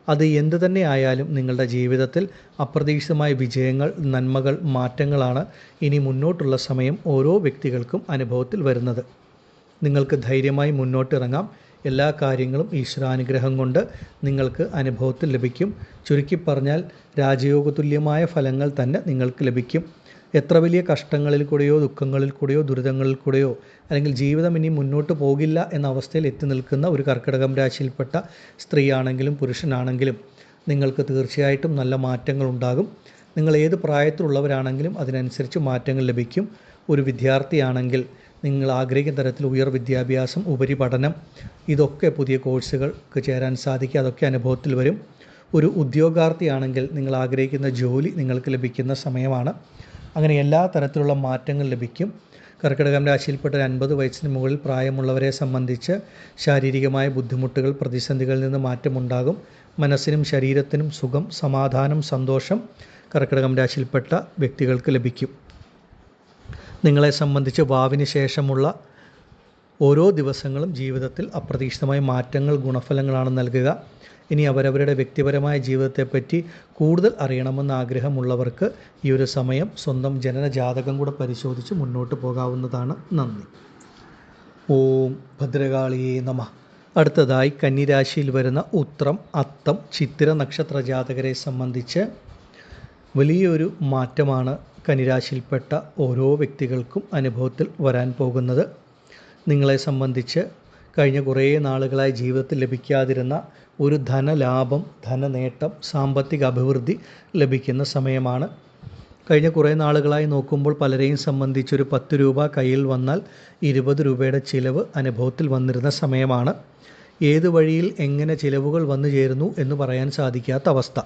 [SPEAKER 1] അത് എന്തു തന്നെ ആയാലും നിങ്ങളുടെ ജീവിതത്തിൽ അപ്രതീക്ഷിതമായ വിജയങ്ങൾ, നന്മകൾ, മാറ്റങ്ങളാണ് ഇനി മുന്നോട്ടുള്ള സമയം ഓരോ വ്യക്തികൾക്കും അനുഭവത്തിൽ വരുന്നത്. നിങ്ങൾക്ക് ധൈര്യമായി മുന്നോട്ടിറങ്ങാം. എല്ലാ കാര്യങ്ങളും ഈശ്വരാനുഗ്രഹം കൊണ്ട് നിങ്ങൾക്ക് അനുഭവത്തിൽ ലഭിക്കും. ചുരുക്കി പറഞ്ഞാൽ രാജയോഗതുല്യമായ ഫലങ്ങൾ തന്നെ നിങ്ങൾക്ക് ലഭിക്കും. എത്ര വലിയ കഷ്ടങ്ങളിൽ കൂടെയോ ദുഃഖങ്ങളിൽ കൂടെയോ ദുരിതങ്ങളിൽ കൂടെയോ അല്ലെങ്കിൽ ജീവിതം ഇനി മുന്നോട്ട് പോകില്ല എന്ന അവസ്ഥയിൽ എത്തി നിൽക്കുന്ന ഒരു കർക്കിടകം രാശിയിൽപ്പെട്ട സ്ത്രീയാണെങ്കിലും പുരുഷനാണെങ്കിലും നിങ്ങൾക്ക് തീർച്ചയായിട്ടും നല്ല മാറ്റങ്ങൾ ഉണ്ടാകും. നിങ്ങൾ ഏത് പ്രായത്തിലുള്ളവരാണെങ്കിലും അതിനനുസരിച്ച് മാറ്റങ്ങൾ ലഭിക്കും. ഒരു വിദ്യാർത്ഥിയാണെങ്കിൽ നിങ്ങൾ ആഗ്രഹിക്കുന്ന തരത്തിൽ ഉയർ വിദ്യാഭ്യാസം, ഉപരിപഠനം, ഇതൊക്കെ പുതിയ കോഴ്സുകൾക്ക് ചേരാൻ സാധിക്കുക, അതൊക്കെ അനുഭവത്തിൽ വരും. ഒരു ഉദ്യോഗാർത്ഥിയാണെങ്കിൽ നിങ്ങൾ ആഗ്രഹിക്കുന്ന ജോലി നിങ്ങൾക്ക് ലഭിക്കുന്ന സമയമാണ്. അങ്ങനെ എല്ലാ തരത്തിലുള്ള മാറ്റങ്ങൾ ലഭിക്കും. കർക്കിടകം രാശിയിൽപ്പെട്ട 50 വയസ്സിന് മുകളിൽ പ്രായമുള്ളവരെ സംബന്ധിച്ച് ശാരീരികമായ ബുദ്ധിമുട്ടുകൾ, പ്രതിസന്ധികളിൽ നിന്ന് മാറ്റമുണ്ടാകും. മനസ്സിനും ശരീരത്തിനും സുഖം, സമാധാനം, സന്തോഷം കർക്കിടകം രാശിയിൽപ്പെട്ട വ്യക്തികൾക്ക് ലഭിക്കും. നിങ്ങളെ സംബന്ധിച്ച് വാവിന് ശേഷമുള്ള ഓരോ ദിവസങ്ങളും ജീവിതത്തിൽ അപ്രതീക്ഷിതമായ മാറ്റങ്ങൾ, ഗുണഫലങ്ങളാണ് നൽകുക. ഇനി അവരവരുടെ വ്യക്തിപരമായ ജീവിതത്തെപ്പറ്റി കൂടുതൽ അറിയണമെന്ന് ആഗ്രഹമുള്ളവർക്ക് ഈ ഒരു സമയം സ്വന്തം ജനന ജാതകം കൂടെ പരിശോധിച്ച് മുന്നോട്ട് പോകാവുന്നതാണ്. നന്ദി. ഓം ഭദ്രകാളിയേ നമഃ. അടുത്തതായി കന്നിരാശിയിൽ വരുന്ന ഉത്രം, അത്തം, ചിത്തിര നക്ഷത്ര ജാതകരെ സംബന്ധിച്ച് വലിയൊരു മാറ്റമാണ് കന്നിരാശിയിൽപ്പെട്ട ഓരോ വ്യക്തികൾക്കും അനുഭവത്തിൽ വരാൻ പോകുന്നത്. നിങ്ങളെ സംബന്ധിച്ച് കഴിഞ്ഞ കുറേ നാളുകളായി ജീവിതത്തിൽ ലഭിക്കാതിരുന്ന ഒരു ധനലാഭം, ധനനേട്ടം, സാമ്പത്തിക അഭിവൃദ്ധി ലഭിക്കുന്ന സമയമാണ്. കഴിഞ്ഞ കുറേ നാളുകളായി നോക്കുമ്പോൾ പലരെയും സംബന്ധിച്ചൊരു 10 രൂപ കയ്യിൽ വന്നാൽ 20 രൂപയുടെ ചിലവ് അനുഭവത്തിൽ വന്നിരുന്ന സമയമാണ്. ഏത് വഴിയിൽ എങ്ങനെ ചിലവുകൾ വന്നു ചേരുന്നു എന്ന് പറയാൻ സാധിക്കാത്ത അവസ്ഥ.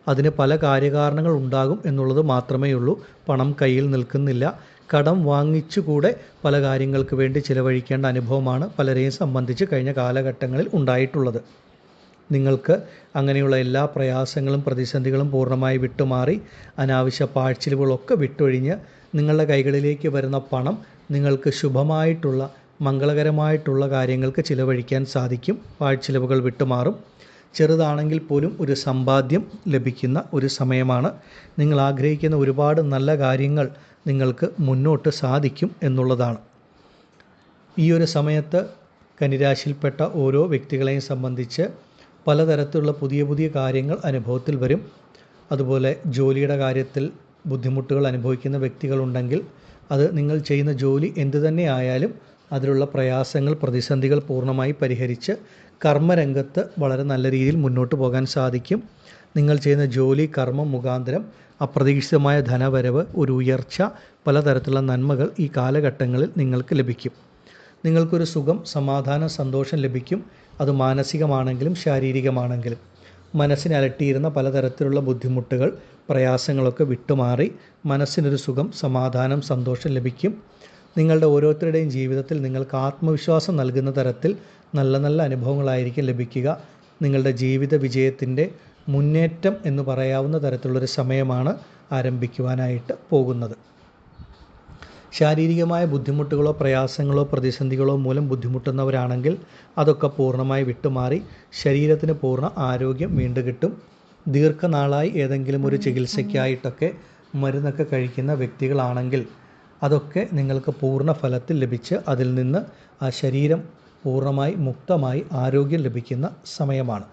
[SPEAKER 1] അതിന് പല കാര്യകാരണങ്ങൾ ഉണ്ടാകും എന്നുള്ളത് മാത്രമേ ഉള്ളൂ. പണം കയ്യിൽ നിൽക്കുന്നില്ല. കടം വാങ്ങിച്ചുകൂടെ പല കാര്യങ്ങൾക്ക് വേണ്ടി ചിലവഴിക്കേണ്ട അനുഭവമാണ് പലരെയും സംബന്ധിച്ച് കഴിഞ്ഞ കാലഘട്ടങ്ങളിൽ ഉണ്ടായിട്ടുള്ളത്. നിങ്ങൾക്ക് അങ്ങനെയുള്ള എല്ലാ പ്രയാസങ്ങളും പ്രതിസന്ധികളും പൂർണ്ണമായി വിട്ടുമാറി അനാവശ്യ പാഴ്ചിലവുകളൊക്കെ വിട്ടൊഴിഞ്ഞ് നിങ്ങളുടെ കൈകളിലേക്ക് വരുന്ന പണം നിങ്ങൾക്ക് ശുഭമായിട്ടുള്ള, മംഗളകരമായിട്ടുള്ള കാര്യങ്ങൾക്ക് ചിലവഴിക്കാൻ സാധിക്കും. പാഴ്ചിലവുകൾ വിട്ടുമാറും. ചെറുതാണെങ്കിൽ പോലും ഒരു സമ്പാദ്യം ലഭിക്കുന്ന ഒരു സമയമാണ്. നിങ്ങൾ ആഗ്രഹിക്കുന്ന ഒരുപാട് നല്ല കാര്യങ്ങൾ നിങ്ങൾക്ക് മുന്നോട്ട് സാധിക്കും എന്നുള്ളതാണ്. ഈ ഒരു സമയത്ത് കന്നിരാശിയിൽപ്പെട്ട ഓരോ വ്യക്തികളെയും സംബന്ധിച്ച് പലതരത്തിലുള്ള പുതിയ പുതിയ കാര്യങ്ങൾ അനുഭവത്തിൽ വരും. അതുപോലെ ജോലിയുടെ കാര്യത്തിൽ ബുദ്ധിമുട്ടുകൾ അനുഭവിക്കുന്ന വ്യക്തികളുണ്ടെങ്കിൽ അത് നിങ്ങൾ ചെയ്യുന്ന ജോലി എന്തു തന്നെ ആയാലും അതിലുള്ള പ്രയാസങ്ങൾ, പ്രതിസന്ധികൾ പൂർണ്ണമായി പരിഹരിച്ച് കർമ്മരംഗത്ത് വളരെ നല്ല രീതിയിൽ മുന്നോട്ട് പോകാൻ സാധിക്കും. നിങ്ങൾ ചെയ്യുന്ന ജോലി, കർമ്മം മുഖാന്തരം അപ്രതീക്ഷിതമായ ധനവരവ്, ഒരു ഉയർച്ച, പലതരത്തിലുള്ള നന്മകൾ ഈ കാലഘട്ടങ്ങളിൽ നിങ്ങൾക്ക് ലഭിക്കും. നിങ്ങൾക്കൊരു സുഖം, സമാധാനം, സന്തോഷം ലഭിക്കും. അത് മാനസികമാണെങ്കിലും ശാരീരികമാണെങ്കിലും. മനസ്സിനെ അലട്ടിയിരുന്ന പലതരത്തിലുള്ള ബുദ്ധിമുട്ടുകൾ, പ്രയാസങ്ങളൊക്കെ വിട്ടുമാറി മനസ്സിനൊരു സുഖം, സമാധാനം, സന്തോഷം ലഭിക്കും. നിങ്ങളുടെ ഓരോരുത്തരുടെയും ജീവിതത്തിൽ നിങ്ങൾക്ക് ആത്മവിശ്വാസം നൽകുന്ന തരത്തിൽ നല്ല നല്ല അനുഭവങ്ങളായിരിക്കും ലഭിക്കുക. നിങ്ങളുടെ ജീവിത വിജയത്തിൻ്റെ മുന്നേറ്റം എന്ന് പറയാവുന്ന തരത്തിലുള്ളൊരു സമയമാണ് ആരംഭിക്കുവാനായിട്ട് പോകുന്നത്. ശാരീരികമായ ബുദ്ധിമുട്ടുകളോ പ്രയാസങ്ങളോ പ്രതിസന്ധികളോ മൂലം ബുദ്ധിമുട്ടുന്നവരാണെങ്കിൽ അതൊക്കെ പൂർണ്ണമായി വിട്ടുമാറി ശരീരത്തിന് പൂർണ്ണ ആരോഗ്യം വീണ്ടും കിട്ടും. ദീർഘനാളായി ഏതെങ്കിലും ഒരു ചികിത്സയ്ക്കായിട്ടൊക്കെ മരുന്നൊക്കെ കഴിക്കുന്ന വ്യക്തികളാണെങ്കിൽ അതൊക്കെ നിങ്ങൾക്ക് പൂർണ്ണ ഫലത്തിൽ ലഭിച്ച് അതിൽ നിന്ന് ആ ശരീരം പൂർണ്ണമായി മുക്തമായി ആരോഗ്യം ലഭിക്കുന്ന സമയമാണ്.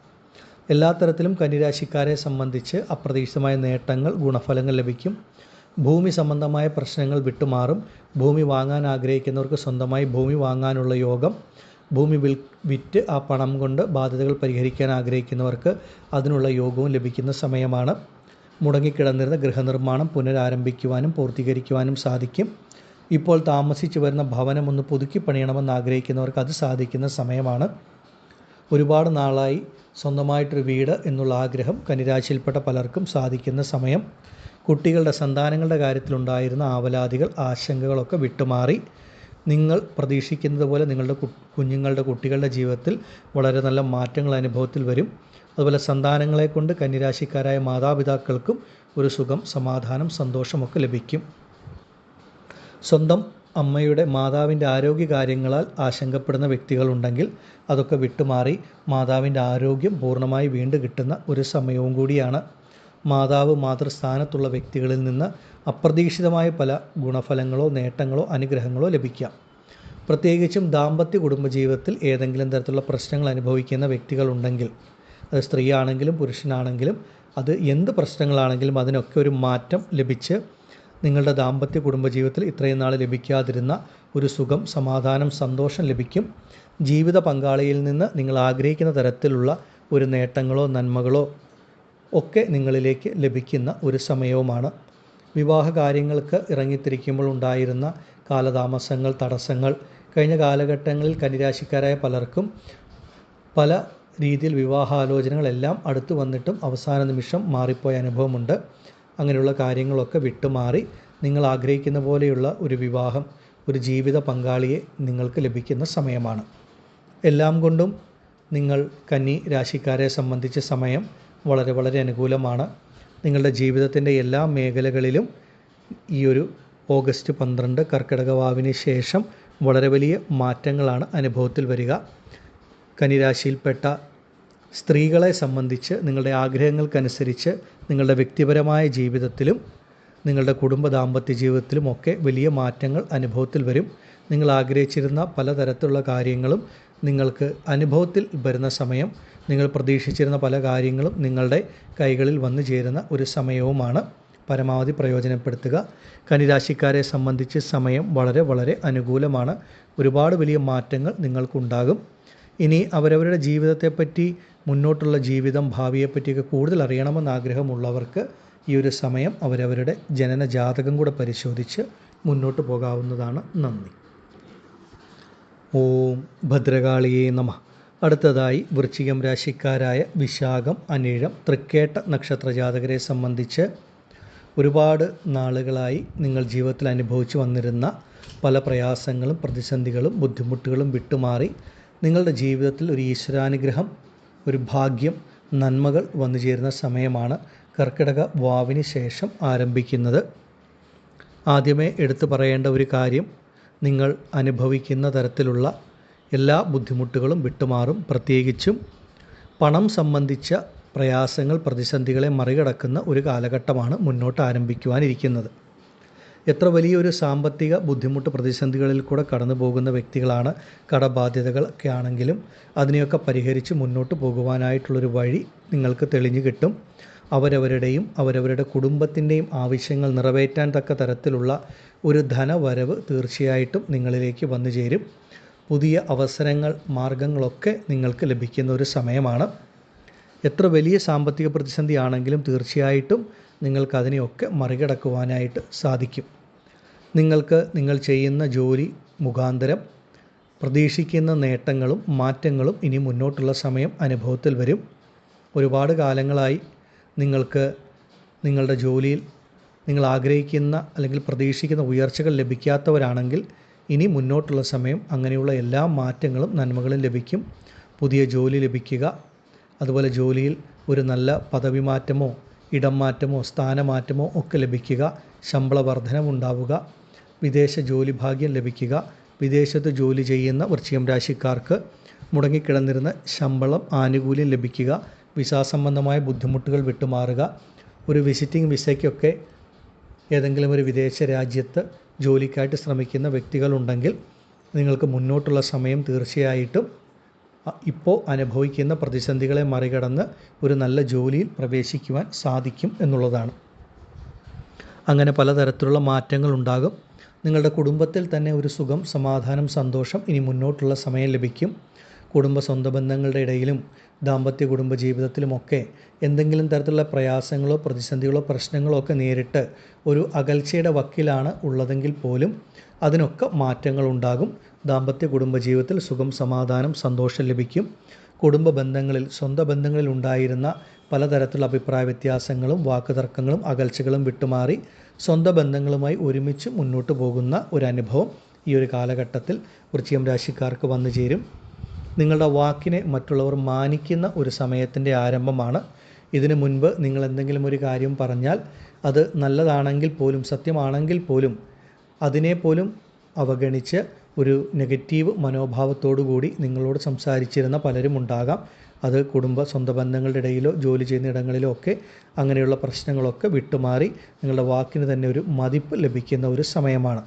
[SPEAKER 1] എല്ലാ തരത്തിലും കന്നിരാശിക്കാരെ സംബന്ധിച്ച് അപ്രതീക്ഷിതമായ നേട്ടങ്ങൾ, ഗുണഫലങ്ങൾ ലഭിക്കും. ഭൂമി സംബന്ധമായ പ്രശ്നങ്ങൾ വിട്ടുമാറും. ഭൂമി വാങ്ങാൻ ആഗ്രഹിക്കുന്നവർക്ക് സ്വന്തമായി ഭൂമി വാങ്ങാനുള്ള യോഗം. ഭൂമി വിറ്റ് ആ പണം കൊണ്ട് ബാധ്യതകൾ പരിഹരിക്കാൻ ആഗ്രഹിക്കുന്നവർക്ക് അതിനുള്ള യോഗവും ലഭിക്കുന്ന സമയമാണ്. മുടങ്ങിക്കിടന്നിരുന്ന ഗൃഹനിർമ്മാണം പുനരാരംഭിക്കുവാനും പൂർത്തീകരിക്കുവാനും സാധിക്കും. ഇപ്പോൾ താമസിച്ചു വരുന്ന ഭവനം ഒന്ന് പുതുക്കി പണിയണമെന്ന് ആഗ്രഹിക്കുന്നവർക്ക് അത് സാധിക്കുന്ന സമയമാണ്. ഒരുപാട് നാളായി സ്വന്തമായിട്ടൊരു വീട് എന്നുള്ള ആഗ്രഹം കന്നിരാശിയിൽപ്പെട്ട പലർക്കും സാധിക്കുന്ന സമയം. കുട്ടികളുടെ സന്താനങ്ങളുടെ കാര്യത്തിലുണ്ടായിരുന്ന ആവലാതികൾ, ആശങ്കകളൊക്കെ വിട്ടുമാറി നിങ്ങൾ പ്രതീക്ഷിക്കുന്നത് പോലെ നിങ്ങളുടെ കുട്ടികളുടെ ജീവിതത്തിൽ വളരെ നല്ല മാറ്റങ്ങൾ അനുഭവത്തിൽ വരും. അതുപോലെ സന്താനങ്ങളെ കൊണ്ട് കന്നിരാശിക്കാരായ മാതാപിതാക്കൾക്കും ഒരു സുഖം, സമാധാനം, സന്തോഷമൊക്കെ ലഭിക്കും. സ്വന്തം അമ്മയുടെ, മാതാവിൻ്റെ ആരോഗ്യകാര്യങ്ങളാൽ ആശങ്കപ്പെടുന്ന വ്യക്തികളുണ്ടെങ്കിൽ അതൊക്കെ വിട്ടുമാറി മാതാവിൻ്റെ ആരോഗ്യം പൂർണ്ണമായി വീണ്ടും കിട്ടുന്ന ഒരു സമയവും കൂടിയാണ്. മാതാവ്, മാതൃസ്ഥാനത്തുള്ള വ്യക്തികളിൽ നിന്ന് അപ്രതീക്ഷിതമായ പല ഗുണഫലങ്ങളോ നേട്ടങ്ങളോ അനുഗ്രഹങ്ങളോ ലഭിക്കാം. പ്രത്യേകിച്ചും ദാമ്പത്യ കുടുംബജീവിതത്തിൽ ഏതെങ്കിലും തരത്തിലുള്ള പ്രശ്നങ്ങൾ അനുഭവിക്കുന്ന വ്യക്തികളുണ്ടെങ്കിൽ, അത് സ്ത്രീയാണെങ്കിലും പുരുഷനാണെങ്കിലും, അത് എന്ത് പ്രശ്നങ്ങളാണെങ്കിലും അതിനൊക്കെ ഒരു മാറ്റം ലഭിച്ച് നിങ്ങളുടെ ദാമ്പത്യ കുടുംബജീവിതത്തിൽ ഇത്രയും നാൾ ലഭിക്കാതിരുന്ന ഒരു സുഖം, സമാധാനം, സന്തോഷം ലഭിക്കും. ജീവിത പങ്കാളിയിൽ നിന്ന് നിങ്ങൾ ആഗ്രഹിക്കുന്ന തരത്തിലുള്ള ഒരു നേട്ടങ്ങളോ നന്മകളോ ഒക്കെ നിങ്ങളിലേക്ക് ലഭിക്കുന്ന ഒരു സമയവുമാണ്. വിവാഹ കാര്യങ്ങൾക്ക് ഇറങ്ങിത്തിരിക്കുമ്പോൾ ഉണ്ടായിരുന്ന കാലതാമസങ്ങൾ, തടസ്സങ്ങൾ കഴിഞ്ഞ കാലഘട്ടങ്ങളിൽ കന്നിരാശിക്കാരായ പലർക്കും പല രീതിയിൽ വിവാഹാലോചനകളെല്ലാം അടുത്തു വന്നിട്ടും അവസാന നിമിഷം മാറിപ്പോയ അനുഭവമുണ്ട്. അങ്ങനെയുള്ള കാര്യങ്ങളൊക്കെ വിട്ടുമാറി നിങ്ങൾ ആഗ്രഹിക്കുന്ന പോലെയുള്ള ഒരു വിവാഹം, ഒരു ജീവിത പങ്കാളിയെ നിങ്ങൾക്ക് ലഭിക്കുന്ന സമയമാണ്. എല്ലാം കൊണ്ടും നിങ്ങൾ കന്നി രാശിക്കാരെ സംബന്ധിച്ച സമയം വളരെ വളരെ അനുകൂലമാണ്. നിങ്ങളുടെ ജീവിതത്തിൻ്റെ എല്ലാ മേഖലകളിലും ഈ ഒരു ഓഗസ്റ്റ് 12 കർക്കിടക വാവിന് ശേഷം വളരെ വലിയ മാറ്റങ്ങളാണ് അനുഭവത്തിൽ വരിക. കന്നിരാശിയിൽപ്പെട്ട സ്ത്രീകളെ സംബന്ധിച്ച് നിങ്ങളുടെ ആഗ്രഹങ്ങൾക്കനുസരിച്ച് നിങ്ങളുടെ വ്യക്തിപരമായ ജീവിതത്തിലും നിങ്ങളുടെ കുടുംബ ദാമ്പത്യ ജീവിതത്തിലും ഒക്കെ വലിയ മാറ്റങ്ങൾ അനുഭവത്തിൽ വരും. നിങ്ങൾ ആഗ്രഹിച്ചിരുന്ന പലതരത്തിലുള്ള കാര്യങ്ങളും നിങ്ങൾക്ക് അനുഭവത്തിൽ വരുന്ന സമയം, നിങ്ങൾ പ്രതീക്ഷിച്ചിരുന്ന പല കാര്യങ്ങളും നിങ്ങളുടെ കൈകളിൽ വന്നു ചേരുന്ന ഒരു സമയവുമാണ്. പരമാവധി പ്രയോജനപ്പെടുത്തുക. കന്നിരാശിക്കാരെ സംബന്ധിച്ച് സമയം വളരെ വളരെ അനുകൂലമാണ്. ഒരുപാട് വലിയ മാറ്റങ്ങൾ നിങ്ങൾക്കുണ്ടാകും. ഇനി അവരവരുടെ ജീവിതത്തെപ്പറ്റി, മുന്നോട്ടുള്ള ജീവിതം, ഭാവിയെപ്പറ്റിയൊക്കെ കൂടുതൽ അറിയണമെന്ന് ആഗ്രഹമുള്ളവർക്ക് ഈ ഒരു സമയം അവരവരുടെ ജനന ജാതകം കൂടെ പരിശോധിച്ച് മുന്നോട്ട് പോകാവുന്നതാണ്. നന്ദി. ഓം ഭദ്രകാളിയേ നമഃ. അടുത്തതായി വൃശ്ചികം രാശിക്കാരായ വിശാഖം, അനിഴം, തൃക്കേട്ട നക്ഷത്ര ജാതകരെ സംബന്ധിച്ച് ഒരുപാട് നാളുകളായി നിങ്ങൾ ജീവിതത്തിൽ അനുഭവിച്ചു വന്നിരുന്ന പല പ്രയാസങ്ങളും, പ്രതിസന്ധികളും, ബുദ്ധിമുട്ടുകളും വിട്ടുമാറി നിങ്ങളുടെ ജീവിതത്തിൽ ഒരു ഈശ്വരാനുഗ്രഹം, ഒരു ഭാഗ്യം, നന്മകൾ വന്നു ചേരുന്ന സമയമാണ് കർക്കിടക വാവിന് ശേഷം ആരംഭിക്കുന്നത്. ആദ്യമേ എടുത്തു പറയേണ്ട ഒരു കാര്യം, നിങ്ങൾ അനുഭവിക്കുന്ന തരത്തിലുള്ള എല്ലാ ബുദ്ധിമുട്ടുകളും വിട്ടുമാറും. പ്രത്യേകിച്ചും പണം സംബന്ധിച്ച പ്രയാസങ്ങൾ, പ്രതിസന്ധികളെ മറികടക്കുന്ന ഒരു കാലഘട്ടമാണ് മുന്നോട്ട് ആരംഭിക്കുവാനിരിക്കുന്നത്. എത്ര വലിയൊരു സാമ്പത്തിക ബുദ്ധിമുട്ട്, പ്രതിസന്ധികളിൽ കൂടെ കടന്നു പോകുന്ന വ്യക്തികളാണ്, കടബാധ്യതകളൊക്കെ ആണെങ്കിലും അതിനെയൊക്കെ പരിഹരിച്ച് മുന്നോട്ട് പോകുവാനായിട്ടുള്ളൊരു വഴി നിങ്ങൾക്ക് തെളിഞ്ഞു കിട്ടും. അവരവരുടെയും അവരവരുടെ കുടുംബത്തിൻ്റെയും ആവശ്യങ്ങൾ നിറവേറ്റാൻ തക്ക തരത്തിലുള്ള ഒരു ധനവരവ് തീർച്ചയായിട്ടും നിങ്ങളിലേക്ക് വന്നു ചേരും. പുതിയ അവസരങ്ങൾ, മാർഗങ്ങളൊക്കെ നിങ്ങൾക്ക് ലഭിക്കുന്ന ഒരു സമയമാണ്. എത്ര വലിയ സാമ്പത്തിക പ്രതിസന്ധി ആണെങ്കിലും തീർച്ചയായിട്ടും നിങ്ങൾക്കതിനെയൊക്കെ മറികടക്കുവാനായിട്ട് സാധിക്കും. നിങ്ങൾക്ക് നിങ്ങൾ ചെയ്യുന്ന ജോലി മുഖാന്തരം പ്രതീക്ഷിക്കുന്ന നേട്ടങ്ങളും മാറ്റങ്ങളും ഇനി മുന്നോട്ടുള്ള സമയം അനുഭവത്തിൽ വരും. ഒരുപാട് കാലങ്ങളായി നിങ്ങൾക്ക് നിങ്ങളുടെ ജോലിയിൽ നിങ്ങൾ ആഗ്രഹിക്കുന്ന അല്ലെങ്കിൽ പ്രതീക്ഷിക്കുന്ന ഉയർച്ചകൾ ലഭിക്കാത്തവരാണെങ്കിൽ ഇനി മുന്നോട്ടുള്ള സമയം അങ്ങനെയുള്ള എല്ലാ മാറ്റങ്ങളും നന്മകളും ലഭിക്കും. പുതിയ ജോലി ലഭിക്കുക, അതുപോലെ ജോലിയിൽ ഒരു നല്ല പദവി മാറ്റമോ ഇടം മാറ്റമോ സ്ഥാനമാറ്റമോ ഒക്കെ ലഭിക്കുക, ശമ്പള വർധനവുണ്ടാവുക, വിദേശ ജോലി ഭാഗ്യം ലഭിക്കുക. വിദേശത്ത് ജോലി ചെയ്യുന്ന വൃശ്ചികം രാശിക്കാർക്ക് മുടങ്ങിക്കിടന്നിരുന്ന ശമ്പളം, ആനുകൂല്യം ലഭിക്കുക, വിസ സംബന്ധമായ ബുദ്ധിമുട്ടുകൾ വിട്ടുമാറുക. ഒരു വിസിറ്റിംഗ് വിസയ്ക്കൊക്കെ ഏതെങ്കിലും ഒരു വിദേശ രാജ്യത്ത് ജോലിക്കായിട്ട് ശ്രമിക്കുന്ന വ്യക്തികളുണ്ടെങ്കിൽ നിങ്ങൾക്ക് മുന്നോട്ടുള്ള സമയം തീർച്ചയായിട്ടും ഇപ്പോൾ അനുഭവിക്കുന്ന പ്രതിസന്ധികളെ മറികടന്ന് ഒരു നല്ല ജോലിയിൽ പ്രവേശിക്കുവാൻ സാധിക്കും എന്നുള്ളതാണ്. അങ്ങനെ പലതരത്തിലുള്ള മാറ്റങ്ങൾ ഉണ്ടാകും. നിങ്ങളുടെ കുടുംബത്തിൽ തന്നെ ഒരു സുഖം, സമാധാനം, സന്തോഷം ഇനി മുന്നോട്ടുള്ള സമയം ലഭിക്കും. സ്വന്തം ബന്ധങ്ങളുടെ ഇടയിലും ദാമ്പത്യ കുടുംബ ജീവിതത്തിലുമൊക്കെ എന്തെങ്കിലും തരത്തിലുള്ള പ്രയാസങ്ങളോ പ്രതിസന്ധികളോ പ്രശ്നങ്ങളോ ഒക്കെ നേരിട്ട് ഒരു അകൽച്ചയുടെ വക്കിലാണ് ഉള്ളതെങ്കിൽ പോലും അതിനൊക്കെ മാറ്റങ്ങൾ ഉണ്ടാകും. ദാമ്പത്യ കുടുംബ ജീവിതത്തിൽ സുഖം, സമാധാനം, സന്തോഷം ലഭിക്കും. കുടുംബ ബന്ധങ്ങളിൽ, സ്വന്തം ബന്ധങ്ങളിൽ ഉണ്ടായിരുന്ന പലതരത്തിലുള്ള അഭിപ്രായ വ്യത്യാസങ്ങളും വാക്കുതർക്കങ്ങളും അകൽച്ചകളും വിട്ടുമാറി സ്വന്തം ബന്ധങ്ങളുമായി ഒരുമിച്ച് മുന്നോട്ട് പോകുന്ന ഒരു അനുഭവം ഈ ഒരു കാലഘട്ടത്തിൽ വൃശ്ചികം രാശിക്കാർക്ക് വന്നു ചേരും. നിങ്ങളുടെ വാക്കിനെ മറ്റുള്ളവർ മാനിക്കുന്ന ഒരു സമയത്തിൻ്റെ ആരംഭമാണ്. ഇതിനു മുൻപ് നിങ്ങൾ എന്തെങ്കിലും ഒരു കാര്യം പറഞ്ഞാൽ അത് നല്ലതാണെങ്കിൽ പോലും, സത്യമാണെങ്കിൽ പോലും അതിനെപ്പോലും അവഗണിച്ച് ഒരു നെഗറ്റീവ് മനോഭാവത്തോടു കൂടി നിങ്ങളോട് സംസാരിച്ചിരുന്ന പലരും ഉണ്ടാകാം. അത് സ്വന്തം ബന്ധങ്ങളുടെ ഇടയിലോ ജോലി ചെയ്യുന്ന ഇടങ്ങളിലോ ഒക്കെ അങ്ങനെയുള്ള പ്രശ്നങ്ങളൊക്കെ വിട്ടുമാറി നിങ്ങളുടെ വാക്കിന് തന്നെ ഒരു മതിപ്പ് ലഭിക്കുന്ന ഒരു സമയമാണ്.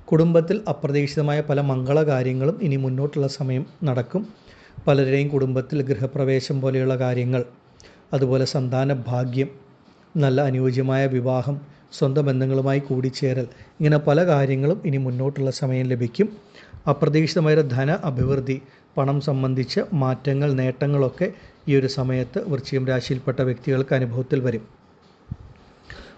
[SPEAKER 1] കുടുംബത്തിൽ അപ്രതീക്ഷിതമായ പല മംഗളകാര്യങ്ങളും ഇനി മുന്നോട്ടുള്ള സമയം നടക്കും. പലരുടെയും കുടുംബത്തിൽ ഗൃഹപ്രവേശം പോലെയുള്ള കാര്യങ്ങൾ, അതുപോലെ സന്താന ഭാഗ്യം, നല്ല അനുയോജ്യമായ വിവാഹം, സ്വന്തം ബന്ധങ്ങളുമായി കൂടിച്ചേരൽ, ഇങ്ങനെ പല കാര്യങ്ങളും ഇനി മുന്നോട്ടുള്ള സമയം ലഭിക്കും. അപ്രതീക്ഷിതമായ ധന അഭിവൃദ്ധി, പണം സംബന്ധിച്ച മാറ്റങ്ങൾ, നേട്ടങ്ങളൊക്കെ ഈ ഒരു സമയത്ത് വൃശ്ചികം രാശിയിൽപ്പെട്ട വ്യക്തികൾക്ക് അനുഭവത്തിൽ വരും.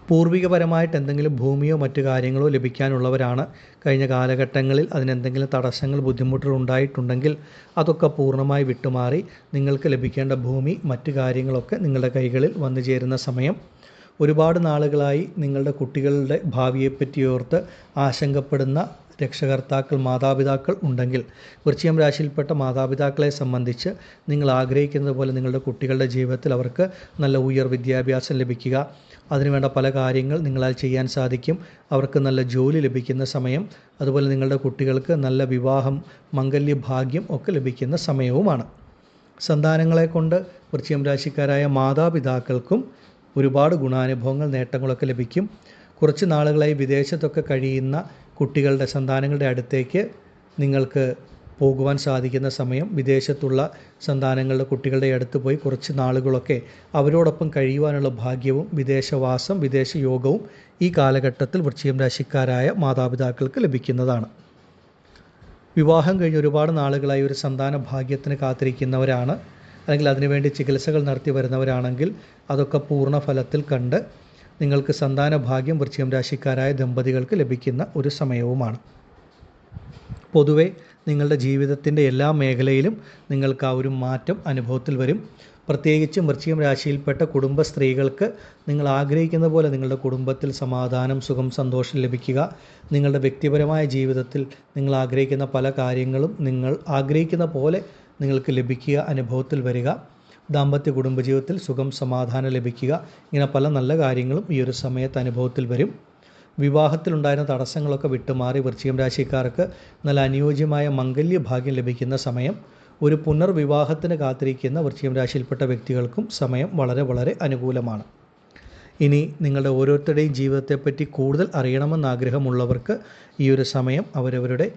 [SPEAKER 1] പൂർവികപരമായിട്ട് എന്തെങ്കിലും ഭൂമിയോ മറ്റു കാര്യങ്ങളോ ലഭിക്കാനുള്ളവരാണ്. കഴിഞ്ഞ കാലഘട്ടങ്ങളിൽ അതിനെന്തെങ്കിലും തടസ്സങ്ങൾ, ബുദ്ധിമുട്ടുകൾ ഉണ്ടായിട്ടുണ്ടെങ്കിൽ അതൊക്കെ പൂർണ്ണമായി വിട്ടുമാറി നിങ്ങൾക്ക് ലഭിക്കേണ്ട ഭൂമി, മറ്റു കാര്യങ്ങളൊക്കെ നിങ്ങളുടെ കൈകളിൽ വന്നു ചേരുന്ന സമയം. ഒരുപാട് നാളുകളായി നിങ്ങളുടെ കുട്ടികളുടെ ഭാവിയെപ്പറ്റി ഓർത്ത് ആശങ്കപ്പെടുന്ന രക്ഷകർത്താക്കൾ, മാതാപിതാക്കൾ ഉണ്ടെങ്കിൽ വൃശ്ചികം രാശിയിൽപ്പെട്ട മാതാപിതാക്കളെ സംബന്ധിച്ച് നിങ്ങൾ ആഗ്രഹിക്കുന്നത് പോലെ നിങ്ങളുടെ കുട്ടികളുടെ ജീവിതത്തിൽ അവർക്ക് നല്ല വിദ്യാഭ്യാസം ലഭിക്കുക, അതിനുവേണ്ട പല കാര്യങ്ങൾ നിങ്ങളാൽ ചെയ്യാൻ സാധിക്കും. അവർക്ക് നല്ല ജോലി ലഭിക്കുന്ന സമയം, അതുപോലെ നിങ്ങളുടെ കുട്ടികൾക്ക് നല്ല വിവാഹം, മംഗല്യഭാഗ്യം ഒക്കെ ലഭിക്കുന്ന സമയവുമാണ്. സന്താനങ്ങളെ കൊണ്ട് വൃശ്ചികം രാശിക്കാരായ മാതാപിതാക്കൾക്കും ഒരുപാട് ഗുണാനുഭവങ്ങൾ, നേട്ടങ്ങളൊക്കെ ലഭിക്കും. കുറച്ച് നാളുകളായി വിദേശത്തൊക്കെ കഴിയുന്ന കുട്ടികളുടെ, സന്താനങ്ങളുടെ അടുത്തേക്ക് നിങ്ങൾക്ക് പോകുവാൻ സാധിക്കുന്ന സമയം. വിദേശത്തുള്ള സന്താനങ്ങളുടെ കുട്ടികളുടെ അടുത്ത് പോയി കുറച്ച് നാളുകളൊക്കെ അവരോടൊപ്പം കഴിയുവാനുള്ള ഭാഗ്യവും വിദേശവാസം, വിദേശ യോഗവും ഈ കാലഘട്ടത്തിൽ വൃശ്ചികം രാശിക്കാരായ മാതാപിതാക്കൾക്ക് ലഭിക്കുന്നതാണ്. വിവാഹം കഴിഞ്ഞ് ഒരുപാട് നാളുകളായി ഒരു സന്താന ഭാഗ്യത്തിന് കാത്തിരിക്കുന്നവരാണ്, അല്ലെങ്കിൽ അതിനുവേണ്ടി ചികിത്സകൾ നടത്തി വരുന്നവരാണെങ്കിൽ അതൊക്കെ പൂർണ്ണ ഫലത്തിൽ കണ്ട് നിങ്ങൾക്ക് സന്താന ഭാഗ്യം വൃശ്ചികം രാശിക്കാരായ ദമ്പതികൾക്ക് ലഭിക്കുന്ന ഒരു സമയവുമാണ്. പൊതുവെ നിങ്ങളുടെ ജീവിതത്തിൻ്റെ എല്ലാ മേഖലയിലും നിങ്ങൾക്ക് ആ ഒരു മാറ്റം അനുഭവത്തിൽ വരും. പ്രത്യേകിച്ചും വൃശ്ചികം രാശിയിൽപ്പെട്ട കുടുംബ സ്ത്രീകൾക്ക് നിങ്ങൾ ആഗ്രഹിക്കുന്ന പോലെ നിങ്ങളുടെ കുടുംബത്തിൽ സമാധാനം, സുഖം, സന്തോഷം ലഭിക്കുക. നിങ്ങളുടെ വ്യക്തിപരമായ ജീവിതത്തിൽ നിങ്ങൾ ആഗ്രഹിക്കുന്ന പല കാര്യങ്ങളും നിങ്ങൾ ആഗ്രഹിക്കുന്ന പോലെ നിങ്ങൾക്ക് ലഭിക്കുക, അനുഭവത്തിൽ വരിക. ദാമ്പത്യ കുടുംബജീവിതത്തിൽ സുഖം, സമാധാനം ലഭിക്കുക. ഇങ്ങനെ പല നല്ല കാര്യങ്ങളും ഈ ഒരു സമയത്ത് അനുഭവത്തിൽ വരും. വിവാഹത്തിലുണ്ടായിരുന്ന തടസ്സങ്ങളൊക്കെ വിട്ടുമാറി വൃശ്ചികം രാശിക്കാർക്ക് നല്ല അനുയോജ്യമായ മംഗല്യഭാഗ്യം ലഭിക്കുന്ന സമയം. ഒരു പുനർവിവാഹത്തിന് കാത്തിരിക്കുന്ന വൃശ്ചികം രാശിയിൽപ്പെട്ട വ്യക്തികൾക്കും സമയം വളരെ വളരെ അനുകൂലമാണ്. ഇനി നിങ്ങളുടെ ഓരോരുത്തരുടെയും ജീവിതത്തെപ്പറ്റി കൂടുതൽ അറിയണമെന്ന് ആഗ്രഹമുള്ളവർക്ക് ഈ ഒരു സമയം അവരവരുടെ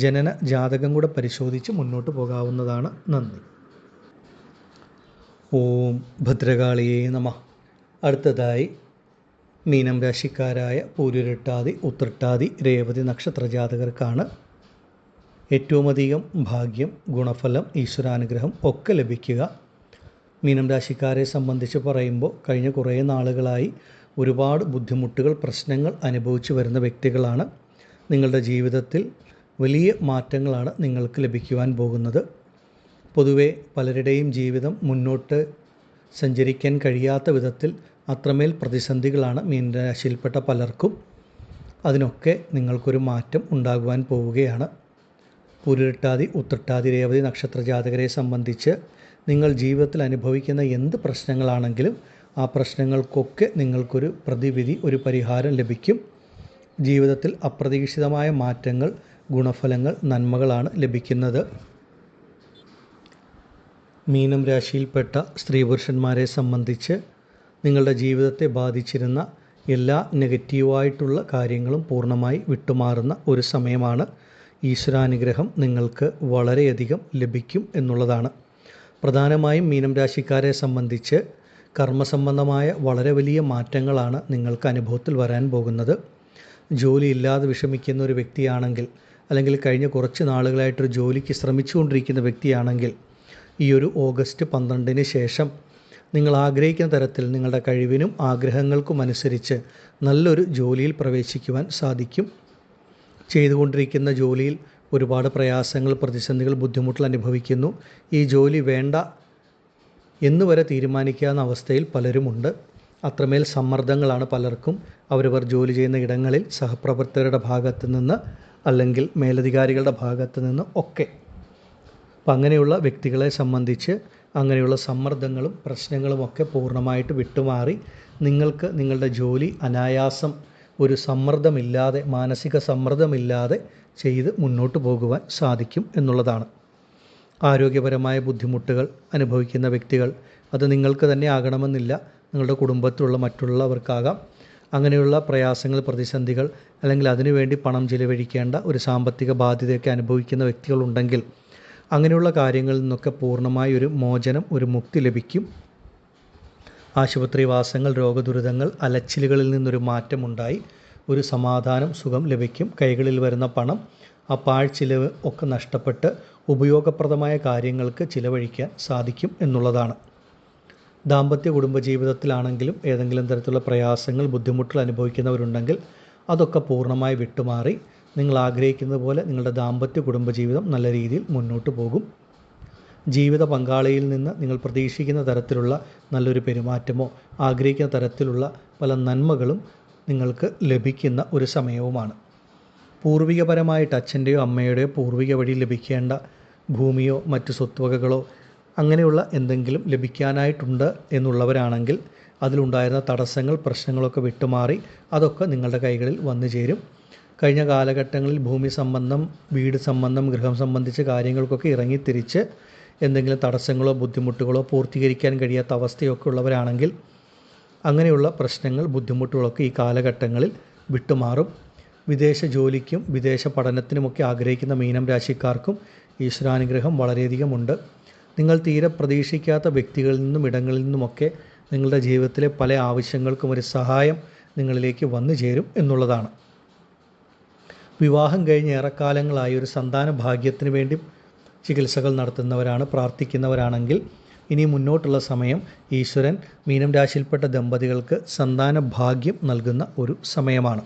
[SPEAKER 1] ജനന ജാതകം കൂടെ പരിശോധിച്ച് മുന്നോട്ട് പോകാവുന്നതാണ്. നന്ദി. ഓം ഭദ്രകാളിയേ നമഃ. അടുത്തതായി മീനം രാശിക്കാരായ പൂരുരുട്ടാതി, ഉത്രട്ടാതി, രേവതി നക്ഷത്ര ജാതകർക്കാണ് ഏറ്റവും അധികം ഭാഗ്യം, ഗുണഫലം, ഈശ്വരാനുഗ്രഹം ഒക്കെ ലഭിക്കുക. മീനം രാശിക്കാരെ സംബന്ധിച്ച് പറയുമ്പോൾ കഴിഞ്ഞ കുറേ നാളുകളായി ഒരുപാട് ബുദ്ധിമുട്ടുകൾ, പ്രശ്നങ്ങൾ അനുഭവിച്ചു വരുന്ന വ്യക്തികളാണ്. നിങ്ങളുടെ ജീവിതത്തിൽ വലിയ മാറ്റങ്ങളാണ് നിങ്ങൾക്ക് ലഭിക്കുവാൻ പോകുന്നത്. പൊതുവെ പലരുടെയും ജീവിതം മുന്നോട്ട് സഞ്ചരിക്കാൻ കഴിയാത്ത വിധത്തിൽ അത്രമേൽ പ്രതിസന്ധികളാണ് മീനരാശിയിൽപ്പെട്ട പലർക്കും. അതിനൊക്കെ നിങ്ങൾക്കൊരു മാറ്റം ഉണ്ടാകുവാൻ പോവുകയാണ്. പൂരുരുട്ടാതി, ഉത്രട്ടാതി, രേവതി നക്ഷത്ര ജാതകരെ സംബന്ധിച്ച് നിങ്ങൾ ജീവിതത്തിൽ അനുഭവിക്കുന്ന എന്ത് പ്രശ്നങ്ങളാണെങ്കിലും ആ പ്രശ്നങ്ങൾക്കൊക്കെ നിങ്ങൾക്കൊരു പ്രതിവിധി, ഒരു പരിഹാരം ലഭിക്കും. ജീവിതത്തിൽ അപ്രതീക്ഷിതമായ മാറ്റങ്ങൾ, ഗുണഫലങ്ങൾ, നന്മകളാണ് ലഭിക്കുന്നത്. മീനം രാശിയിൽപ്പെട്ട സ്ത്രീ പുരുഷന്മാരെ സംബന്ധിച്ച് നിങ്ങളുടെ ജീവിതത്തെ ബാധിച്ചിരുന്ന എല്ലാ നെഗറ്റീവായിട്ടുള്ള കാര്യങ്ങളും പൂർണ്ണമായി വിട്ടുമാറുന്ന ഒരു സമയമാണ്. ഈശ്വരാനുഗ്രഹം നിങ്ങൾക്ക് വളരെയധികം ലഭിക്കും എന്നുള്ളതാണ്. പ്രധാനമായും മീനം രാശിക്കാരെ സംബന്ധിച്ച് കർമ്മസംബന്ധമായ വളരെ വലിയ മാറ്റങ്ങളാണ് നിങ്ങൾക്ക് അനുഭവത്തിൽ വരാൻ പോകുന്നത്. ജോലിയില്ലാതെ വിഷമിക്കുന്ന ഒരു വ്യക്തിയാണെങ്കിൽ, അല്ലെങ്കിൽ കഴിഞ്ഞ കുറച്ച് നാളുകളായിട്ടൊരു ജോലിക്ക് ശ്രമിച്ചുകൊണ്ടിരിക്കുന്ന വ്യക്തിയാണെങ്കിൽ, ഈ ഒരു ഓഗസ്റ്റ് 12 ശേഷം നിങ്ങൾ ആഗ്രഹിക്കുന്ന തരത്തിൽ നിങ്ങളുടെ കഴിവിനും ആഗ്രഹങ്ങൾക്കും അനുസരിച്ച് നല്ലൊരു ജോലിയിൽ പ്രവേശിക്കുവാൻ സാധിക്കും. ചെയ്തുകൊണ്ടിരിക്കുന്ന ജോലിയിൽ ഒരുപാട് പ്രയാസങ്ങൾ, പ്രതിസന്ധികൾ, ബുദ്ധിമുട്ടുകൾ അനുഭവിക്കുന്നു. ഈ ജോലി വേണ്ട എന്ന് വരെ തീരുമാനിക്കാവുന്ന അവസ്ഥയിൽ പലരുമുണ്ട്. അത്രമേൽ സമ്മർദ്ദങ്ങളാണ് പലർക്കും അവരവർ ജോലി ചെയ്യുന്ന ഇടങ്ങളിൽ സഹപ്രവർത്തകരുടെ ഭാഗത്തു നിന്ന് അല്ലെങ്കിൽ മേലധികാരികളുടെ ഭാഗത്തു നിന്ന് ഒക്കെ. അപ്പം അങ്ങനെയുള്ള വ്യക്തികളെ സംബന്ധിച്ച് അങ്ങനെയുള്ള സമ്മർദ്ദങ്ങളും പ്രശ്നങ്ങളുമൊക്കെ പൂർണ്ണമായിട്ട് വിട്ടുമാറി നിങ്ങൾക്ക് നിങ്ങളുടെ ജോലി അനായാസം ഒരു സമ്മർദ്ദമില്ലാതെ, മാനസിക സമ്മർദ്ദമില്ലാതെ ചെയ്ത് മുന്നോട്ട് പോകുവാൻ സാധിക്കും എന്നുള്ളതാണ്. ആരോഗ്യപരമായ ബുദ്ധിമുട്ടുകൾ അനുഭവിക്കുന്ന വ്യക്തികൾ, അത് നിങ്ങൾക്ക് തന്നെ ആകണമെന്നില്ല, നിങ്ങളുടെ കുടുംബത്തിലുള്ള മറ്റുള്ളവർക്കാകാം. അങ്ങനെയുള്ള പ്രയാസങ്ങൾ, പ്രതിസന്ധികൾ, അല്ലെങ്കിൽ അതിനുവേണ്ടി പണം ചിലവഴിക്കേണ്ട ഒരു സാമ്പത്തിക ബാധ്യതയൊക്കെ അനുഭവിക്കുന്ന വ്യക്തികളുണ്ടെങ്കിൽ അങ്ങനെയുള്ള കാര്യങ്ങളിൽ നിന്നൊക്കെ പൂർണ്ണമായ ഒരു മോചനം, ഒരു മുക്തി ലഭിക്കും. ആശുപത്രിവാസങ്ങൾ, രോഗദുരിതങ്ങൾ, അലച്ചിലുകളിൽ നിന്നൊരു മാറ്റമുണ്ടായി ഒരു സമാധാനം, സുഖം ലഭിക്കും. കൈകളിൽ വരുന്ന പണം, ആ പാഴ്ചിലവ് ഒക്കെ നഷ്ടപ്പെട്ട് ഉപയോഗപ്രദമായ കാര്യങ്ങൾക്ക് ചിലവഴിക്കാൻ സാധിക്കും എന്നുള്ളതാണ്. ദാമ്പത്യ കുടുംബജീവിതത്തിലാണെങ്കിലും ഏതെങ്കിലും തരത്തിലുള്ള പ്രയാസങ്ങൾ, ബുദ്ധിമുട്ടുകൾ അനുഭവിക്കുന്നവരുണ്ടെങ്കിൽ അതൊക്കെ പൂർണ്ണമായി വിട്ടുമാറി നിങ്ങൾ ആഗ്രഹിക്കുന്നത് പോലെ നിങ്ങളുടെ ദാമ്പത്യ കുടുംബജീവിതം നല്ല രീതിയിൽ മുന്നോട്ട് പോകും. ജീവിത പങ്കാളിയിൽ നിന്ന് നിങ്ങൾ പ്രതീക്ഷിക്കുന്ന തരത്തിലുള്ള നല്ലൊരു പെരുമാറ്റമോ ആഗ്രഹിക്കുന്ന തരത്തിലുള്ള പല നന്മകളും നിങ്ങൾക്ക് ലഭിക്കുന്ന ഒരു സമയവുമാണ്. പൂർവികപരമായിട്ട് അച്ഛൻ്റെയോ അമ്മയുടെയോ പൂർവിക വഴി ലഭിക്കേണ്ട ഭൂമിയോ മറ്റു സ്വത്തുവകകളോ അങ്ങനെയുള്ള എന്തെങ്കിലും ലഭിക്കാനായിട്ടുണ്ട് എന്നുള്ളവരാണെങ്കിൽ അതിലുണ്ടായിരുന്ന തടസ്സങ്ങൾ, പ്രശ്നങ്ങളൊക്കെ വിട്ടുമാറി അതൊക്കെ നിങ്ങളുടെ കൈകളിൽ വന്നു ചേരും. കഴിഞ്ഞ കാലഘട്ടങ്ങളിൽ ഭൂമി സംബന്ധം, വീട് സംബന്ധം, ഗൃഹം സംബന്ധിച്ച കാര്യങ്ങൾക്കൊക്കെ ഇറങ്ങിത്തിരിച്ച് എന്തെങ്കിലും തടസ്സങ്ങളോ ബുദ്ധിമുട്ടുകളോ പൂർത്തീകരിക്കാൻ കഴിയാത്ത അവസ്ഥയൊക്കെ ഉള്ളവരാണെങ്കിൽ അങ്ങനെയുള്ള പ്രശ്നങ്ങൾ, ബുദ്ധിമുട്ടുകളൊക്കെ ഈ കാലഘട്ടങ്ങളിൽ വിട്ടുമാറും. വിദേശ ജോലിക്കും വിദേശ പഠനത്തിനുമൊക്കെ ആഗ്രഹിക്കുന്ന മീനം രാശിക്കാർക്കും ഈശ്വരാനുഗ്രഹം വളരെയധികമുണ്ട്. നിങ്ങൾ തീരെ പ്രതീക്ഷിക്കാത്ത വ്യക്തികളിൽ നിന്നും ഇടങ്ങളിൽ നിന്നുമൊക്കെ നിങ്ങളുടെ ജീവിതത്തിലെ പല ആവശ്യങ്ങൾക്കും ഒരു സഹായം നിങ്ങളിലേക്ക് വന്നു ചേരും എന്നുള്ളതാണ്. വിവാഹം കഴിഞ്ഞ് ഏറെക്കാലങ്ങളായി ഒരു സന്താന ഭാഗ്യത്തിന് വേണ്ടി ചികിത്സകൾ നടത്തുന്നവരാണ്, പ്രാർത്ഥിക്കുന്നവരാണെങ്കിൽ ഇനി മുന്നോട്ടുള്ള സമയം ഈശ്വരൻ മീനം രാശിയിൽപ്പെട്ട ദമ്പതികൾക്ക് സന്താന ഭാഗ്യം നൽകുന്ന ഒരു സമയമാണ്.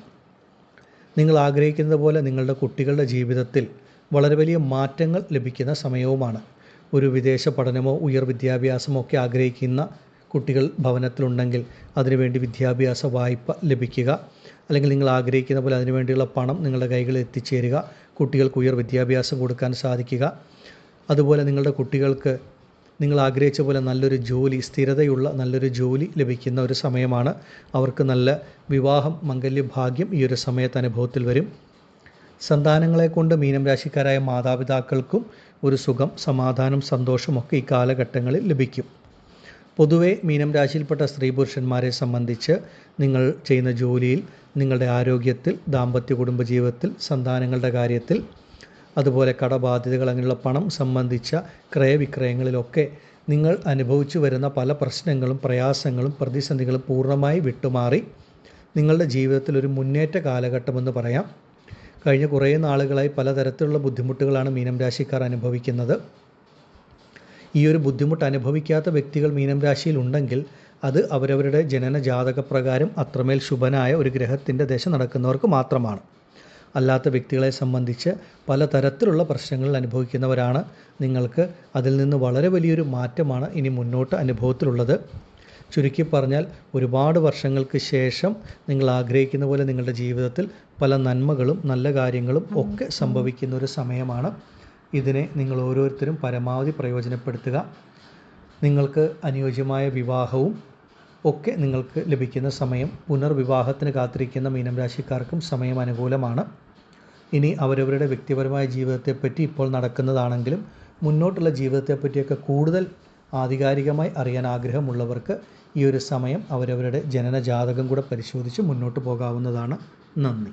[SPEAKER 1] നിങ്ങൾ ആഗ്രഹിക്കുന്നത് പോലെ നിങ്ങളുടെ കുട്ടികളുടെ ജീവിതത്തിൽ വളരെ വലിയ മാറ്റങ്ങൾ ലഭിക്കുന്ന സമയവുമാണ്. ഒരു വിദേശ പഠനമോ ഉയർ വിദ്യാഭ്യാസമോ ഒക്കെ ആഗ്രഹിക്കുന്ന കുട്ടികൾ ഭവനത്തിലുണ്ടെങ്കിൽ അതിനുവേണ്ടി വിദ്യാഭ്യാസ വായ്പ ലഭിക്കുക, അല്ലെങ്കിൽ നിങ്ങൾ ആഗ്രഹിക്കുന്ന പോലെ അതിനുവേണ്ടിയുള്ള പണം നിങ്ങളുടെ കൈകളിൽ എത്തിച്ചേരുക, കുട്ടികൾക്ക് ഉയർ വിദ്യാഭ്യാസം കൊടുക്കാൻ സാധിക്കുക. അതുപോലെ നിങ്ങളുടെ കുട്ടികൾക്ക് നിങ്ങൾ ആഗ്രഹിച്ച പോലെ നല്ലൊരു ജോലി, സ്ഥിരതയുള്ള നല്ലൊരു ജോലി ലഭിക്കുന്ന ഒരു സമയമാണ്. അവർക്ക് നല്ല വിവാഹം, മംഗല്യഭാഗ്യം ഈ ഒരു സമയത്ത് അനുഭവത്തിൽ വരും. സന്താനങ്ങളെ കൊണ്ട് മീനം രാശിക്കാരായ മാതാപിതാക്കൾക്കും ഒരു സുഖം, സമാധാനം, സന്തോഷമൊക്കെ ഈ കാലഘട്ടങ്ങളിൽ ലഭിക്കും. പൊതുവെ മീനം രാശിയിൽപ്പെട്ട സ്ത്രീ പുരുഷന്മാരെ സംബന്ധിച്ച് നിങ്ങൾ ചെയ്യുന്ന ജോലിയിൽ, നിങ്ങളുടെ ആരോഗ്യത്തിൽ, ദാമ്പത്യ കുടുംബജീവിതത്തിൽ, സന്താനങ്ങളുടെ കാര്യത്തിൽ, അതുപോലെ കടബാധ്യതകൾ, അങ്ങനെയുള്ള പണം സംബന്ധിച്ച ക്രയവിക്രയങ്ങളിലൊക്കെ നിങ്ങൾ അനുഭവിച്ചു വരുന്ന പല പ്രശ്നങ്ങളും, പ്രയാസങ്ങളും, പ്രതിസന്ധികളും പൂർണ്ണമായി വിട്ടുമാറി നിങ്ങളുടെ ജീവിതത്തിൽ ഒരു മുന്നേറ്റ കാലഘട്ടമെന്ന് പറയാം. കഴിഞ്ഞ കുറേ നാളുകളായി പലതരത്തിലുള്ള ബുദ്ധിമുട്ടുകളാണ് മീനം രാശിക്കാർ അനുഭവിക്കുന്നത്. ഈ ഒരു ബുദ്ധിമുട്ട് അനുഭവിക്കാത്ത വ്യക്തികൾ മീനം രാശിയിൽ ഉണ്ടെങ്കിൽ അത് അവരവരുടെ ജനന ജാതകപ്രകാരം അത്രമേൽ ശുഭനായ ഒരു ഗ്രഹത്തിൻ്റെ ദശ നടക്കുന്നവർക്ക് മാത്രമാണ്. അല്ലാത്ത വ്യക്തികളെ സംബന്ധിച്ച് പലതരത്തിലുള്ള പ്രശ്നങ്ങൾ അനുഭവിക്കുന്നവരാണ്. നിങ്ങൾക്ക് അതിൽ നിന്ന് വളരെ വലിയൊരു മാറ്റമാണ് ഇനി മുന്നോട്ട് അനുഭവത്തിലുള്ളത്. ചുരുക്കി പറഞ്ഞാൽ ഒരുപാട് വർഷങ്ങൾക്ക് ശേഷം നിങ്ങൾ ആഗ്രഹിക്കുന്ന പോലെ നിങ്ങളുടെ ജീവിതത്തിൽ പല നന്മകളും നല്ല കാര്യങ്ങളും ഒക്കെ സംഭവിക്കുന്ന ഒരു സമയമാണ്. ഇതിനെ നിങ്ങൾ ഓരോരുത്തരും പരമാവധി പ്രയോജനപ്പെടുത്തുക. നിങ്ങൾക്ക് അനുയോജ്യമായ വിവാഹവും ഒക്കെ നിങ്ങൾക്ക് ലഭിക്കുന്ന സമയം. പുനർവിവാഹത്തിന് കാത്തിരിക്കുന്ന മീനം രാശിക്കാർക്കും സമയം അനുകൂലമാണ്. ഇനി അവരവരുടെ വ്യക്തിപരമായ ജീവിതത്തെപ്പറ്റി ഇപ്പോൾ നടക്കുന്നതാണെങ്കിലും മുന്നോട്ടുള്ള ജീവിതത്തെപ്പറ്റിയൊക്കെ കൂടുതൽ ആധികാരികമായി അറിയാൻ ആഗ്രഹമുള്ളവർക്ക് ഈ ഒരു സമയം അവരവരുടെ ജനന ജാതകം കൂടെ പരിശോധിച്ച് മുന്നോട്ട് പോകാവുന്നതാണ്. നന്ദി.